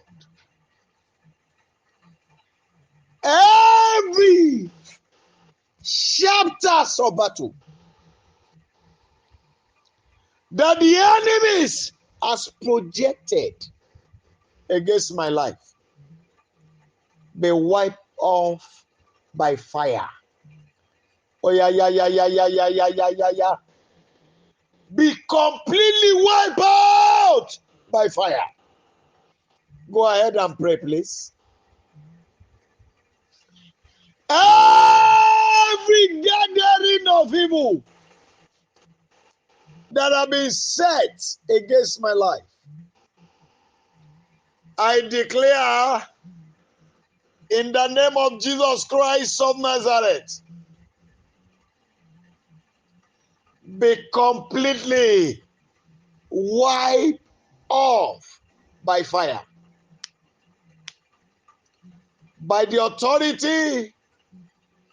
Every chapters of battle that the enemies has projected against my life be wiped off by fire. Oh yeah. Be completely wiped out by fire. Go ahead and pray, please. Every gathering of evil that have been set against my life, I declare in the name of Jesus Christ of Nazareth, be completely wiped off by fire. By the authority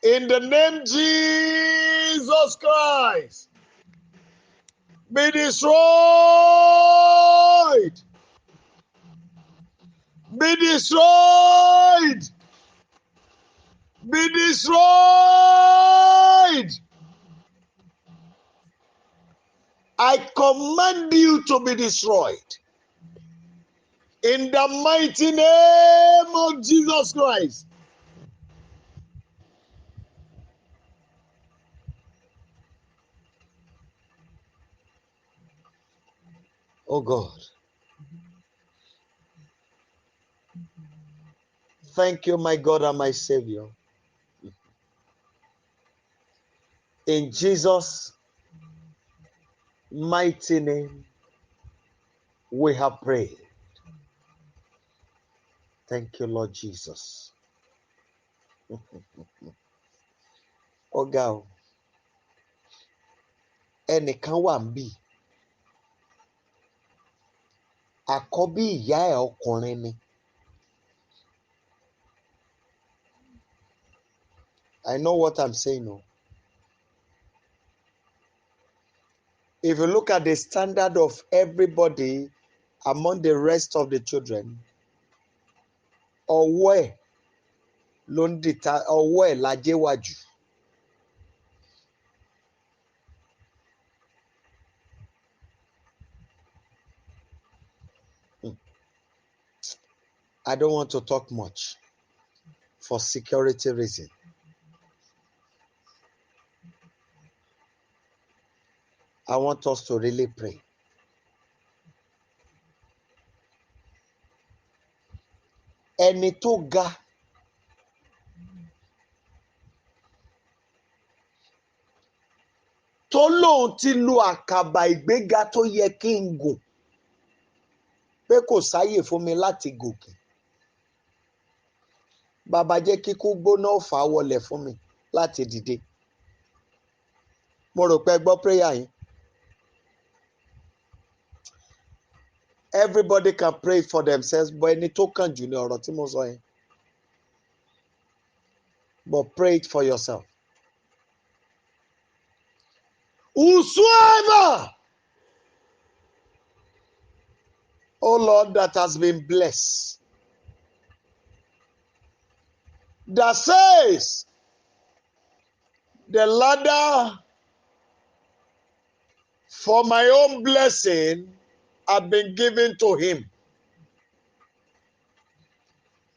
in the name Jesus Christ, be destroyed. Be destroyed. Be destroyed. I command you to be destroyed. In the mighty name of Jesus Christ. Oh God. Thank you, my God and my Savior. In Jesus' mighty name, we have prayed. Thank you, Lord Jesus. Ọ̀gá o, ẹnìkan wà níbí, àkọ́bí ìyá ẹ̀ ọkùnrin ni. I know what I'm saying. No? If you look at the standard of everybody among the rest of the children, ọwọ́ ẹ̀ ló ń dìta, ọwọ́ ẹ̀ lájẹ́ wà jù. I don't want to talk much for security reason. I want us to really pray. Ẹni tó ga tó lóun ti lu àkàbà ìgbéga tó yẹ kí n gùn pé kò sáyè fún mi láti gòkè. Bàbá jẹ́ kíkú gbóná fà á wọlẹ̀ fún mi láti dìde. Mo rò pé ẹ gbọ́ prayer yín. Everybody can pray for themselves, but ẹni tó kàn jù ní ọ̀rọ̀ tí mo sọ yẹn. But pray it for yourself. Whosoever, oh Lord, that has been blessed, that says the ladder for my own blessing have been given to him.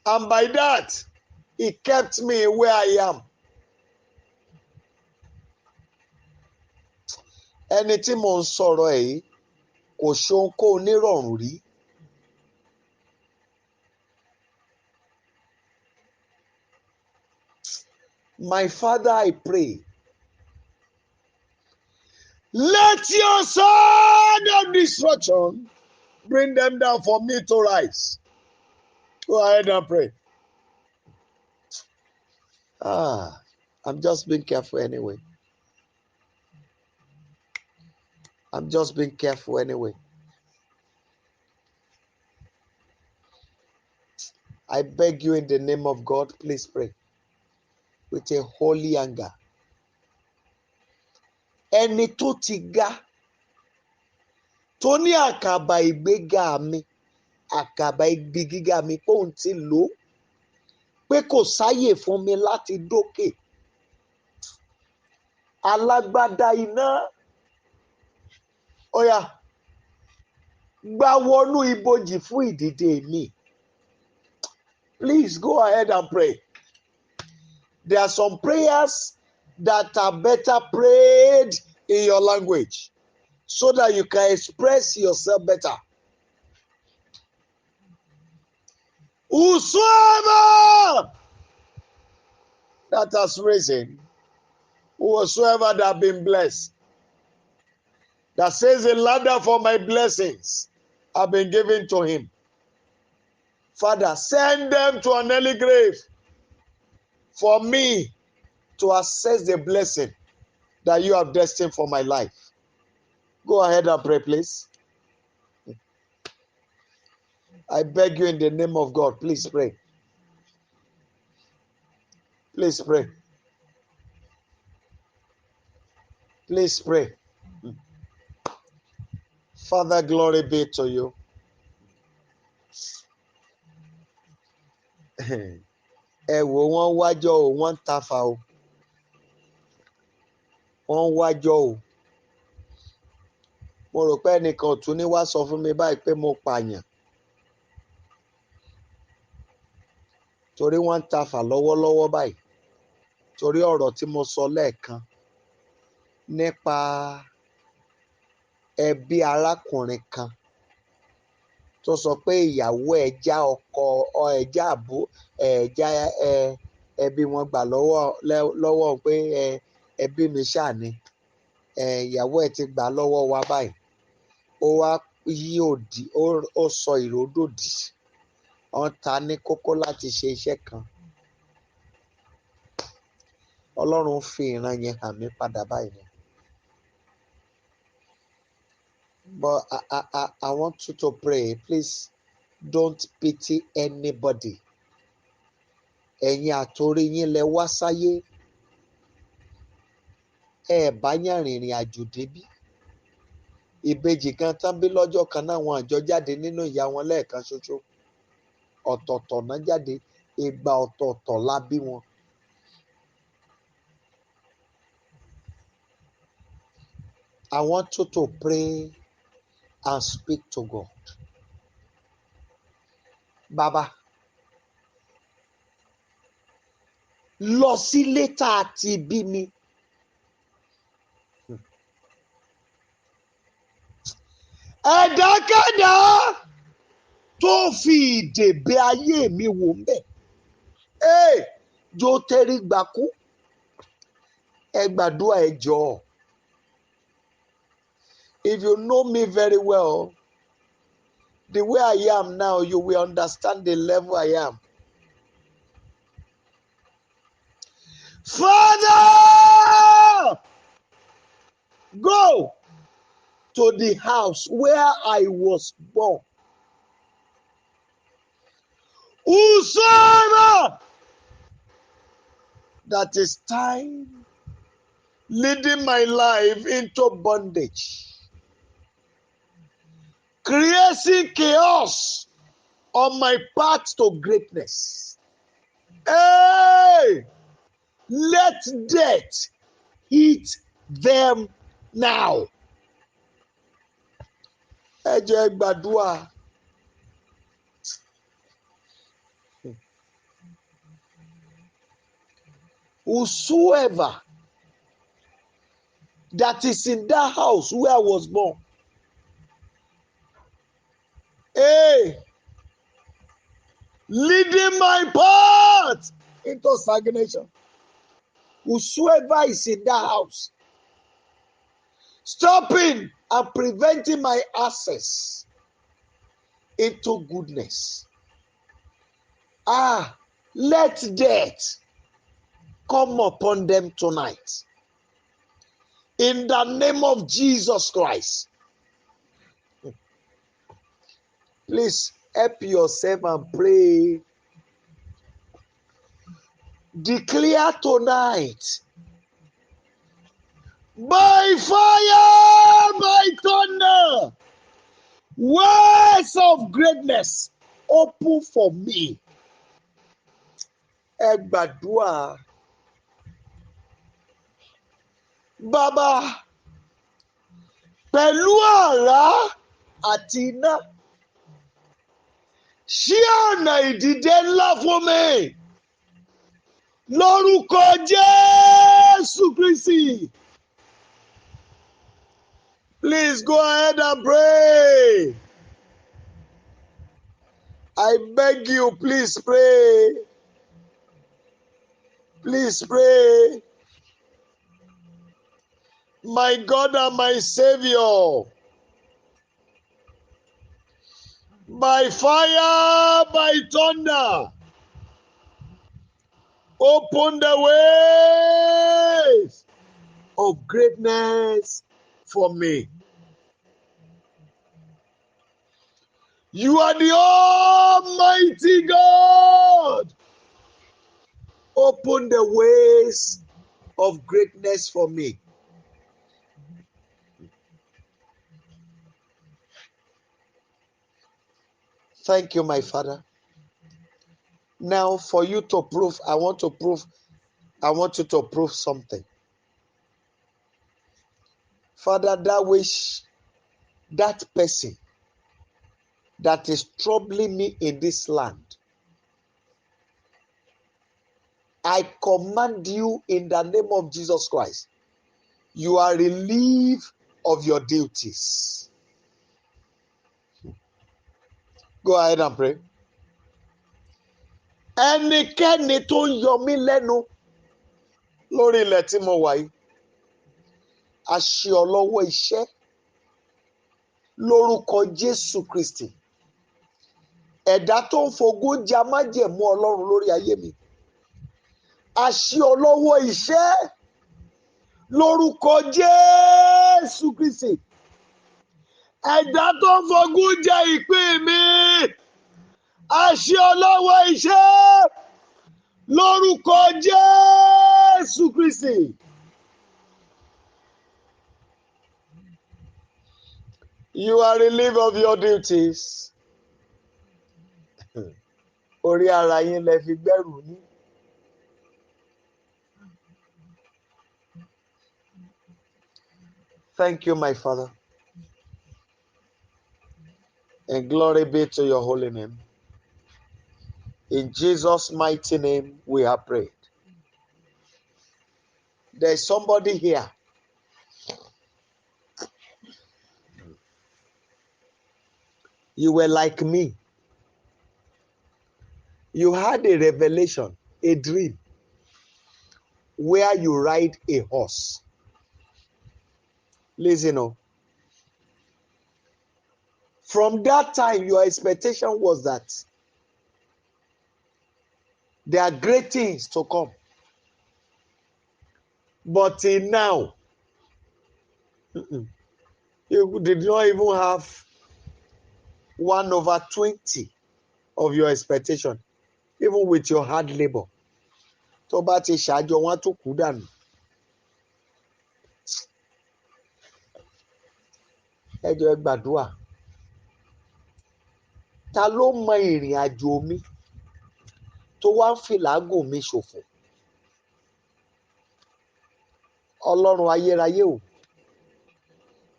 And by that, he kept me where I am. Ẹni tí mò ń sọ̀rọ̀ ẹ̀ yìí kò ṣohun kó onírọ̀rùn rí. My Father, I pray, let your sword of destruction bring them down for me to rise. Go ahead and pray. I'm just being careful anyway. I'm just being careful anyway. I beg you in the name of God, please pray with a holy anger. Ẹni tó ti ga, tó ní àkàbà ìgbéga mi, àkàbà ibi gíga mi, pé òun ti lò ó, pé kò sáyè fún mi láti dókè. Alágbádá iná, ó yá, gbá wọnú ibojì fún ìdìde mi. Please go ahead and pray. There are some prayers that are better prayed in your language so that you can express yourself better. Whosoever that has risen, whosoever that have been blessed, that says a ladder for my blessings have been given to him. Father, send them to an early grave for me to access the blessing that you have destined for my life. Go ahead and pray, please. I beg you in the name of God, please pray. Please pray. Please pray. Father, glory be to you. Ẹ wò wọ́n wájọ́ o, wọ́n ń tafà o. Wọ́n wájọ́ o. Mo rò pé ẹnìkan ò tún ní wá sọ fún mi báyìí pé mo pààyàn. Torí wọ́n ń tafà lọ́wọ́lọ́wọ́ báyìí. Torí ọ̀rọ̀ tí mo sọ lẹ́ẹ̀kan nípa ẹbí arákùnrin kan tó sọ pé ìyàwó ẹ̀ já ọkọ ẹ̀ já àbú ẹ̀ já ẹbí wọn gbà lọ́wọ́ pé ẹbí mi ṣáà ni ìyàwó ẹ̀ ti gbà lọ́wọ́ wa báyìí, ó wá yí òdì ó sọ ìródòdì, wọ́n ta ní kókó láti ṣe iṣẹ́ kan. Ọlọ́run fi ìran yẹn hàn mí padà báyìí. But I want you to pray. Please don't pity anybody. Ẹ̀yin àtòrí yín lẹ wá sáyé. Ẹ bá yàn rìnrìn àjò débí. Ìbejì kan tán bí lọ́jọ́ kan náà, wọn àjọ jáde nínú ìyá wọn lẹ́ẹ̀kan ṣoṣo. Ọ̀tọ̀ọ̀tọ̀ náà jáde, ìgbà ọ̀tọ̀ọ̀tọ̀ la bí wọn. I want you to pray and speak to God. Baba, lọ sílé tá a ti bí mi. Ẹ̀dákẹ́dá tó fi ìdèbè ayé mi wò ń bẹ̀. Jó tẹ́rí gbàkú. Ẹ gbàdúrà ẹ jọ̀ọ́. If you know me very well, the way I am now, you will understand the level I am. Father, go to the house where I was born. Whosoever that is time leading my life into bondage, creating chaos on my path to greatness. Hey, let death hit them now. Ẹ jẹ́ gbàdúrà. Whosoever that is in that house where I was born, leading my path into stagnation. Whosoever is in that house, stopping and preventing my access into goodness. Let death come upon them tonight. In the name of Jesus Christ. Please help yourself and pray. Declare tonight, by fire, by thunder, ways of greatness open for me. Ẹ gbàdúrà. Bàbá, pẹ̀lú àrá àti iná, ṣí ọ̀nà ìdìde ńlá fún mi. Lórúkọ Jésù Kristi. Please go ahead and pray. I beg you, please pray. Please pray. My God and my Savior, by fire, by thunder, open the ways of greatness for me. You are the Almighty God. Open the ways of greatness for me. Thank you, my Father. Now, for you to prove, I want you to prove something. Father, that person that is troubling me in this land, I command you in the name of Jesus Christ, you are relieved of your duties. Go ahead and pray. Ẹnikẹ́ni tó ń yọ mí lẹ́nu lórí ilẹ̀ tí mo wà yìí, a ṣe ọ lọ́wọ́ iṣẹ́ lórúkọ Jésù Kristi. Ẹ̀dá tó ń fogún ja májẹ̀mú Ọlọ́run lórí ayé mi, a ṣe ọ lọ́wọ́ iṣẹ́ lórúkọ Jésù Kristi. Ẹ̀dá tó ń fogún ja ìpín mi, a ṣe ọ lọ́wọ́ iṣẹ́ lórúkọ Jésù Kristi. You are relieved of your duties. Orí ara yín lẹ fi gbẹ́rù yín. Thank you, my Father. And glory be to your holy name. In Jesus' mighty name, we have prayed. There's somebody here. You were like me. You had a revelation, a dream, where you ride a horse. Listen up. From that time, your expectation was that there are great things to come. But till now, you did not even have 1/20 of your expectation, even with your hard labor. Tó bá ti ṣáájú wọn tó kú dànù. Ẹ jọ̀ọ́ ẹ gbàdúrà. Ta ló mọ ìrìn àjò mi tó wá ń fi làágùn mi ṣòfò? Ọlọ́run ayérayé o,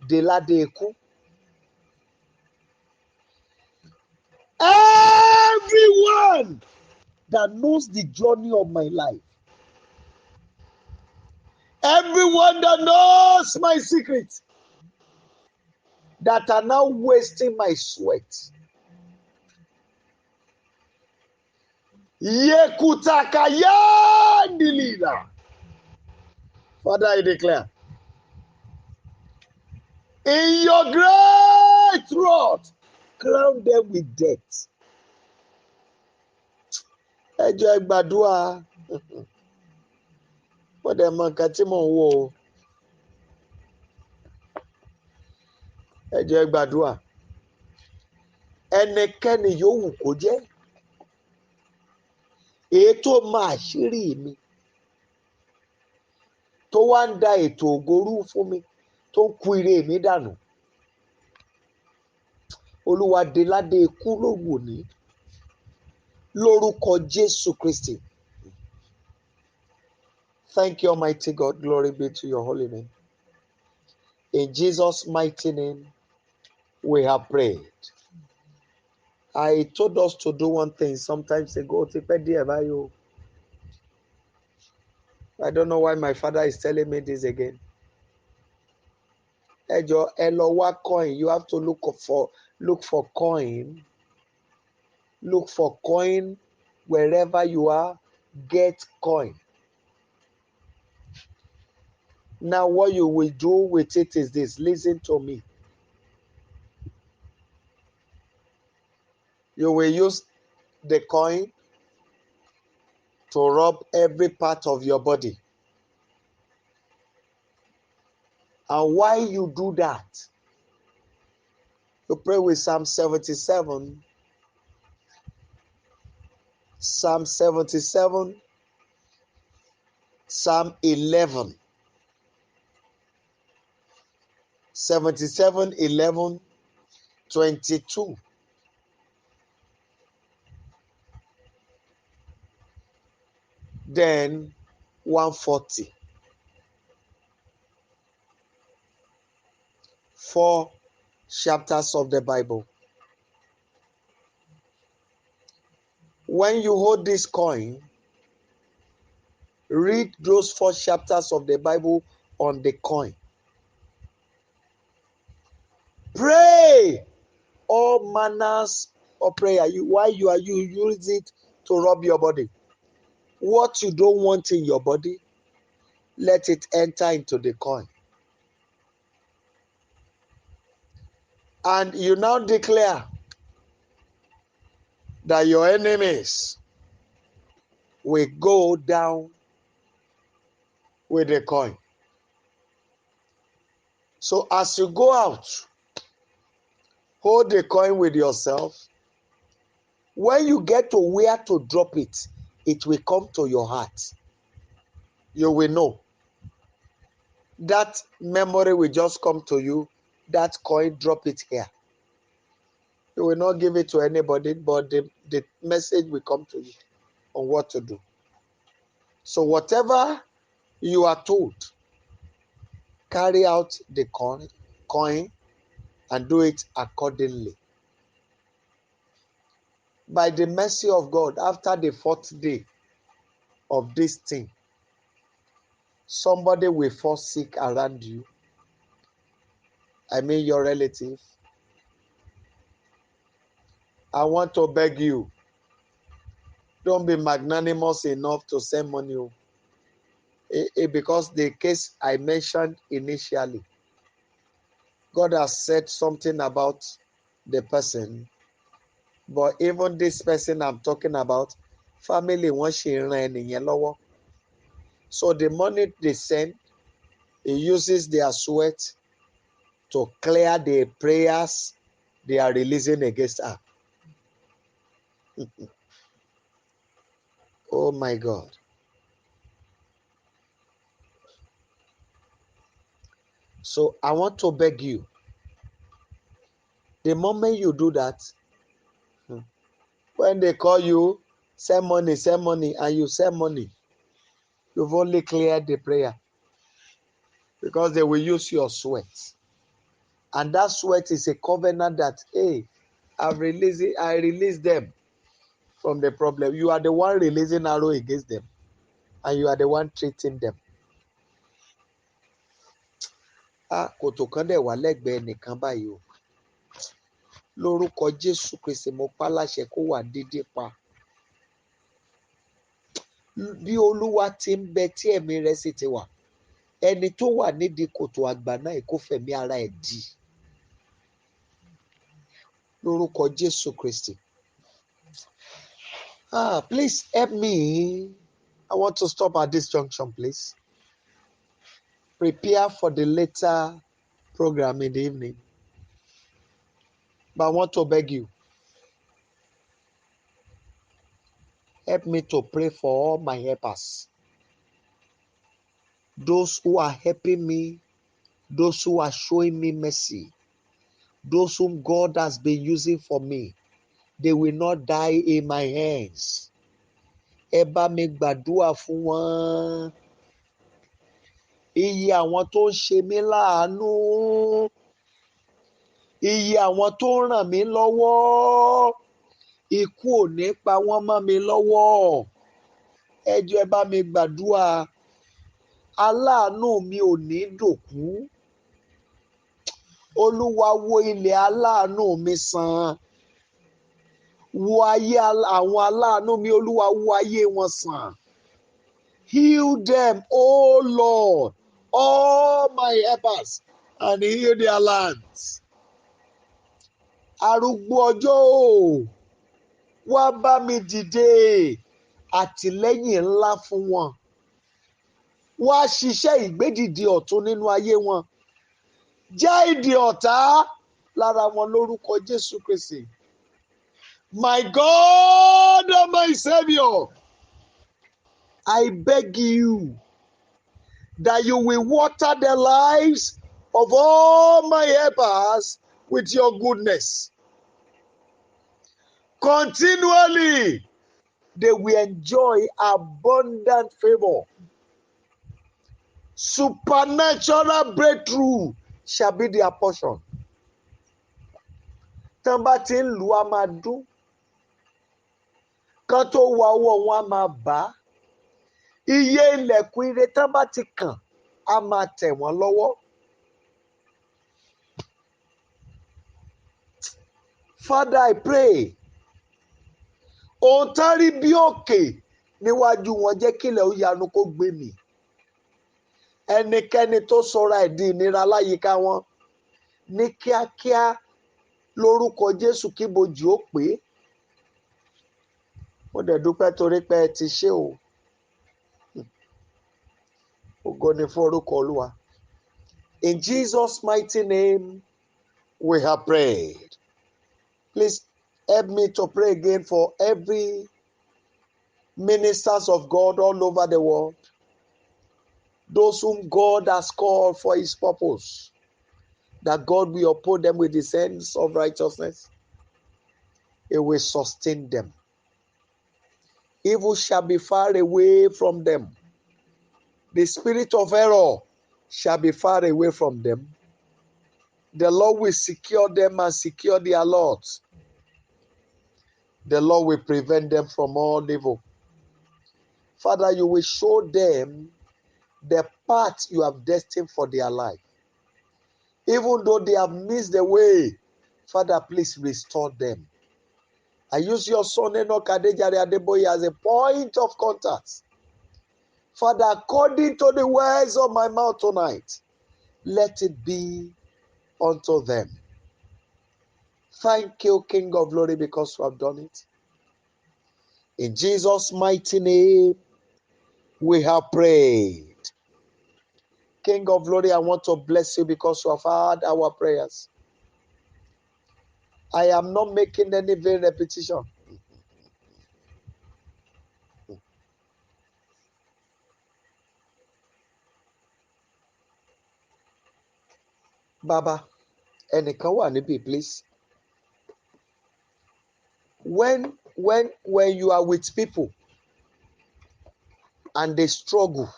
dé ládé ikú. Everyone that knows the journey of my life, everyone that knows my secret, that are now wasting my sweat. Yekutakayandilila. Father, I declare, in your great wrath, crown them with death. Ẹ jọ̀ọ́ ẹ gbàdúrà. Mo dẹ̀ mọ nǹkan tí mò ń wò ó. Ẹ jọ̀ọ́ ẹ gbàdúrà. Ẹnikẹ́ni yòówù kó jẹ́, èyí tó máa ṣírí mi, tó wá ń da ètò ògorú fún mi, tó ń kú ire mi dànù. Olúwa dé ládé ikú lóru òní lórúkọ Jésù Kristi. Thank you, Almighty God. Glory be to your holy name. In Jesus' mighty name, we have prayed. I told us to do one thing sometimes ago. I don't know why my father is telling me this again. Ẹ jọ̀ọ́ ẹ lọ wá coin. You have to look for coin. Look for coin wherever you are. Get coin. Now what you will do with it is this. Listen to me. You will use the coin to rub every part of your body. And while you do that, you pray with Psalm 77, Psalm 77, Psalm 11, 77, 11, 22. Then 140. 4 chapters of the Bible. When you hold this coin, read those 4 chapters of the Bible on the coin. Pray all manners or prayer, why you use it to rub your body. What you don't want in your body, let it enter into the coin. And you now declare that your enemies will go down with the coin. So as you go out, hold the coin with yourself. When you get to where to drop it, it will come to your heart. You will know. That memory will just come to you. That coin, drop it here. You will not give it to anybody, but the message will come to you on what to do. So whatever you are told, carry out the coin and do it accordingly. By the mercy of God, after the 4th day of this thing, somebody will fall sick around you. I mean your relative. I want to beg you, don't be magnanimous enough to send money. Because the case I mentioned initially, God has said something about the person, but even this person I'm talking about, family wọn ṣe ran ẹnìyẹn lọ́wọ́. So the money they send, he uses their sweat to clear the prayers they are releasing against her. Oh my God. So I want to beg you, the moment you do that, when they call you, send money, and you send money, you've only cleared the prayer, because they will use your sweat. And that sweat is a covenant that, hey, I release them from the problem. You are the one releasing arrow against them, and you are the one treating them. Kòtò kan dẹ̀ wà lẹ́gbẹ̀ẹ́ nìkan báyìí o. Lórúkọ Jésù Kristi mo pa láṣẹ kó wà dídí pa. Bí Olúwa ti ń bẹ tí ẹ̀mí rẹ̀ sì ti wà, ẹni tó wà nídìí kòtò àgbà náà kó fẹ̀mí ara ẹ̀ dí. Lórúkọ Jésù Kristi. Please help me. I want to stop at this junction, please. Prepare for the later program in the evening. But I want to beg you, help me to pray for all my helpers. Those who are helping me, those who are showing me mercy, those whom God has been using for me, they will not die in my hands. Ẹ bá mi gbàdúrà fún wọn. Iye àwọn tó ń ṣe mí láàánú, iye àwọn tó ń ràn mí lọ́wọ́, ikú ò ní pa wọ́n mọ́ mi lọ́wọ́. Ẹ jọ̀ọ́ ẹ bá mi gbàdúrà. Aláàánú mi ò ní dòkú. Olúwa wo ilẹ̀ aláàánú mi sàn. Wo ayé àwọn aláàánú mi, Olúwa wo ayé wọn sàn. Heal them, oh Lord, all my helpers, and heal their lands. Arúgbó ọjọ́ o, wá bá mi dìde àtìlẹ́yìn ńlá fún wọn. Wá ṣiṣẹ́ ìgbédìde ọ̀tun nínú ayé wọn. Já ìdè ọ̀tá lára wọn lórúkọ Jésù Kristi. My God and my Savior, I beg you that you will water the lives of all my helpers with your goodness. Continually, they will enjoy abundant favor. Supernatural breakthrough shall be their portion. Tán bá ti ń lù á máa dún. Kán tó wá ọwọ́ wọn á máa bá. Iye ilẹ̀kùn ire tán bá ti kàn á máa tẹ̀ wọ́n lọ́wọ́. Father, I pray ohun tán rí bí òkè níwájú wọn jẹ́ kílẹ̀ ó yanu kó gbé mì. Ẹnikẹ́ni tó sọra ẹ̀ di ìnira láyìíká wọn ní kíákíá lórúkọ Jésù kí bojì ó pé. Mo dẹ̀ dúpẹ́ torí pé ẹ ti ṣe o. Ògo ni fún orúkọ Olúwa. In Jesus' mighty name we have prayed. Please help me to pray again for every ministers of God all over the world. Those whom God has called for his purpose. That God will uphold them with his hands of righteousness. He will sustain them. Evil shall be far away from them. The spirit of error shall be far away from them. The Lord will secure them and secure their lords. The Lord will prevent them from all evil. Father, you will show them the path you have destined for their life. Even though they have missed the way, Father, please restore them. I use your son Enoch Adejare Adeboye as a point of contact. Father, according to the words of my mouth tonight, let it be unto them. Thank you, King of Glory, because you have done it. In Jesus' mighty name, we have prayed. King of Glory, I want to bless you because you have heard our prayers. I am not making any vain repetition. Baba, ẹnìkan wà níbí, please. When you are with people and they struggle,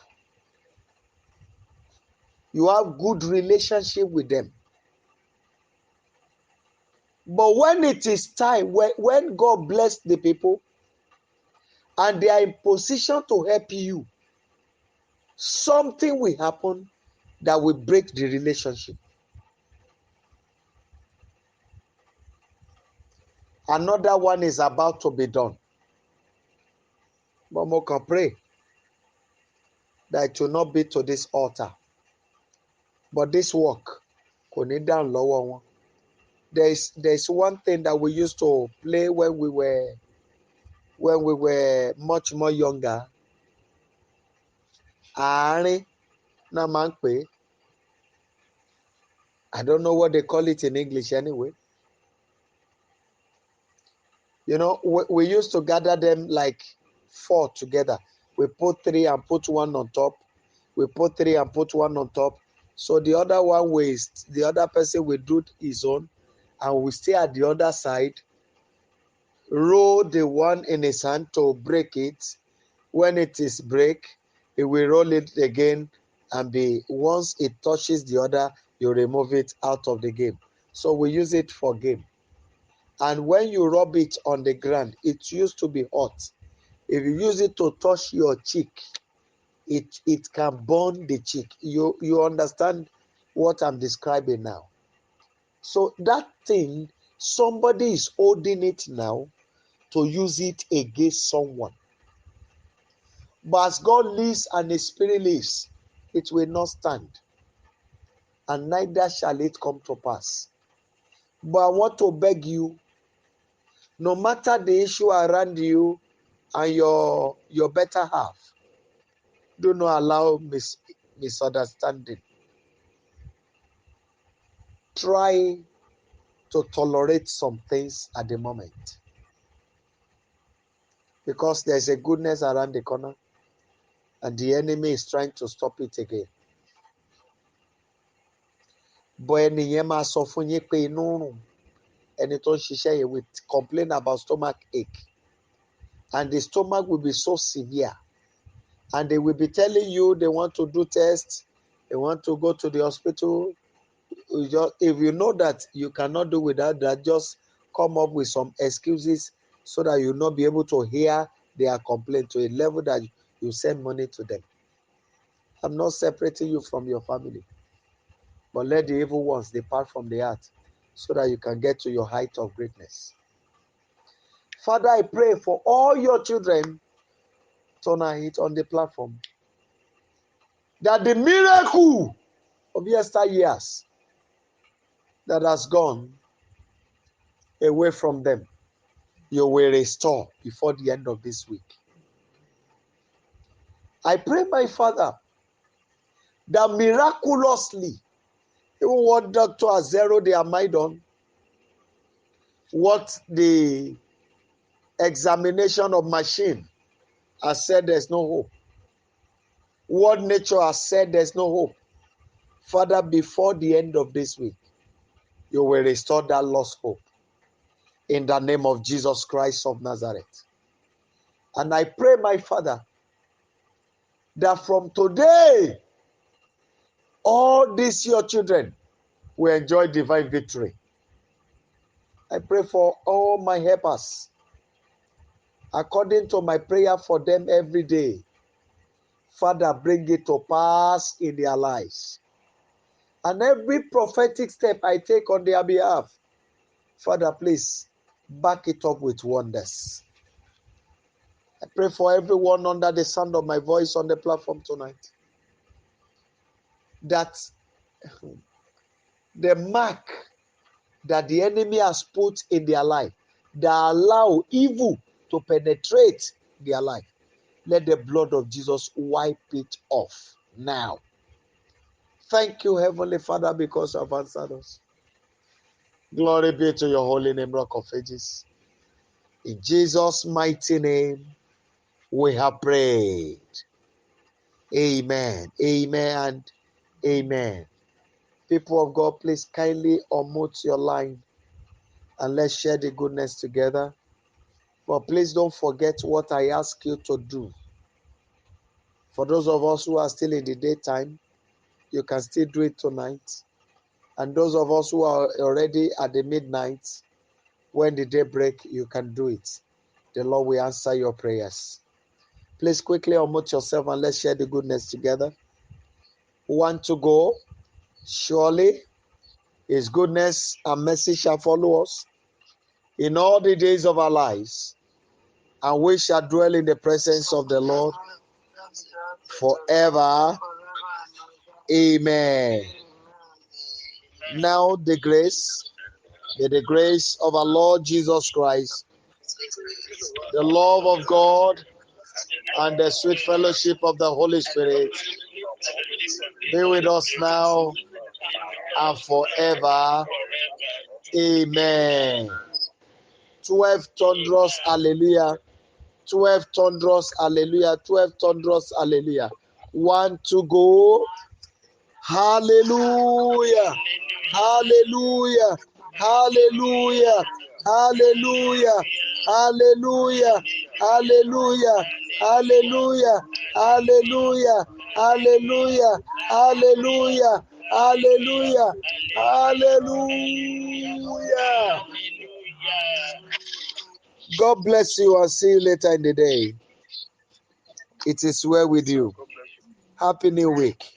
you have good relationship with them. But when it is time, when God bless the people and they are in position to help you, something will happen that will break the relationship. Another one is about to be done. But we can pray that it will not be to this altar. But this work, kò ní down lọ́wọ́ wọn. There's one thing that we used to play when we were much more younger. Àárín náà máa ń pè é. I don't know what they call it in English anyway. You know, we used to gather them like 4 together. We put 3 and put 1 on top. We put 3 and put 1 on top. So the other one the other person will do his own, and we stay at the other side, roll the one in his hand to break it. When it is break, he will roll it again, and once it touches the other, you remove it out of the game. So we use it for game. And when you rub it on the ground, it used to be hot. If you use it to touch your cheek, it can burn the cheek. You understand what I'm describing now? So that thing, somebody is holding it now to use it against someone. But as God lives and His Spirit lives, it will not stand. And neither shall it come to pass. But I want to beg you, no matter the issue around you and your better half, do not allow misunderstanding. Try to tolerate some things at the moment. Because there's a goodness around the corner and the enemy is trying to stop it again. But ẹni yẹn máa sọ fún yín pé inú rùn, ẹni tó ń ṣiṣẹ́ yẹn will complain about stomach ache. And the stomach will be so severe. And they will be telling you they want to do tests, they want to go to the hospital. If you know that you cannot do without that, just come up with some excuses so that you'll not be able to hear their complaint to a level that you send money to them. I'm not separating you from your family, but let the evil ones depart from the heart so that you can get to your height of greatness. Father, I pray for all your children tonight on the platform, that the miracle of yesteryears that has gone away from them, you will restore before the end of this week. I pray, my Father, that miraculously, even what doctor has zeroed their mind on, what the examination of machine has said there's no hope, what nature has said there's no hope, Father, before the end of this week, you will restore that lost hope. In the name of Jesus Christ of Nazareth. And I pray, my Father, that from today, all these your children will enjoy divine victory. I pray for all my helpers, according to my prayer for them every day. Father, bring it to pass in their lives. And every prophetic step I take on their behalf, Father, please back it up with wonders. I pray for everyone under the sound of my voice on the platform tonight, that the mark that the enemy has put in their life, that allow evil to penetrate their life, let the blood of Jesus wipe it off now. Thank you, Heavenly Father, because you have answered us. Glory be to your holy name, Rock of Ages. In Jesus' mighty name, we have prayed. Amen, amen, and amen. People of God, please kindly unmute your line and let's share the goodness together. But please don't forget what I ask you to do. For those of us who are still in the daytime, you can still do it tonight. And those of us who are already at the midnight, when the day break, you can do it. The Lord will answer your prayers. Please quickly unmute yourself and let's share the goodness together. Want to go? Surely His goodness and mercy shall follow us in all the days of our lives, and we shall dwell in the presence of the Lord forever. Amen. Now the grace of our Lord Jesus Christ, the love of God, and the sweet fellowship of the Holy Spirit be with us now and forever. Amen. 12 thunderous hallelujah. 12 thunderous hallelujah. 12 thunderous hallelujah. 1 to go. Hallelujah. Hallelujah. Hallelujah. Hallelujah. Hallelujah. Hallelujah. Hallelujah. Hallelujah. Hallelujah. Hallelujah. Hallelujah. Hallelujah. God bless you and see you later in the day. It is well with you. Happy New Week.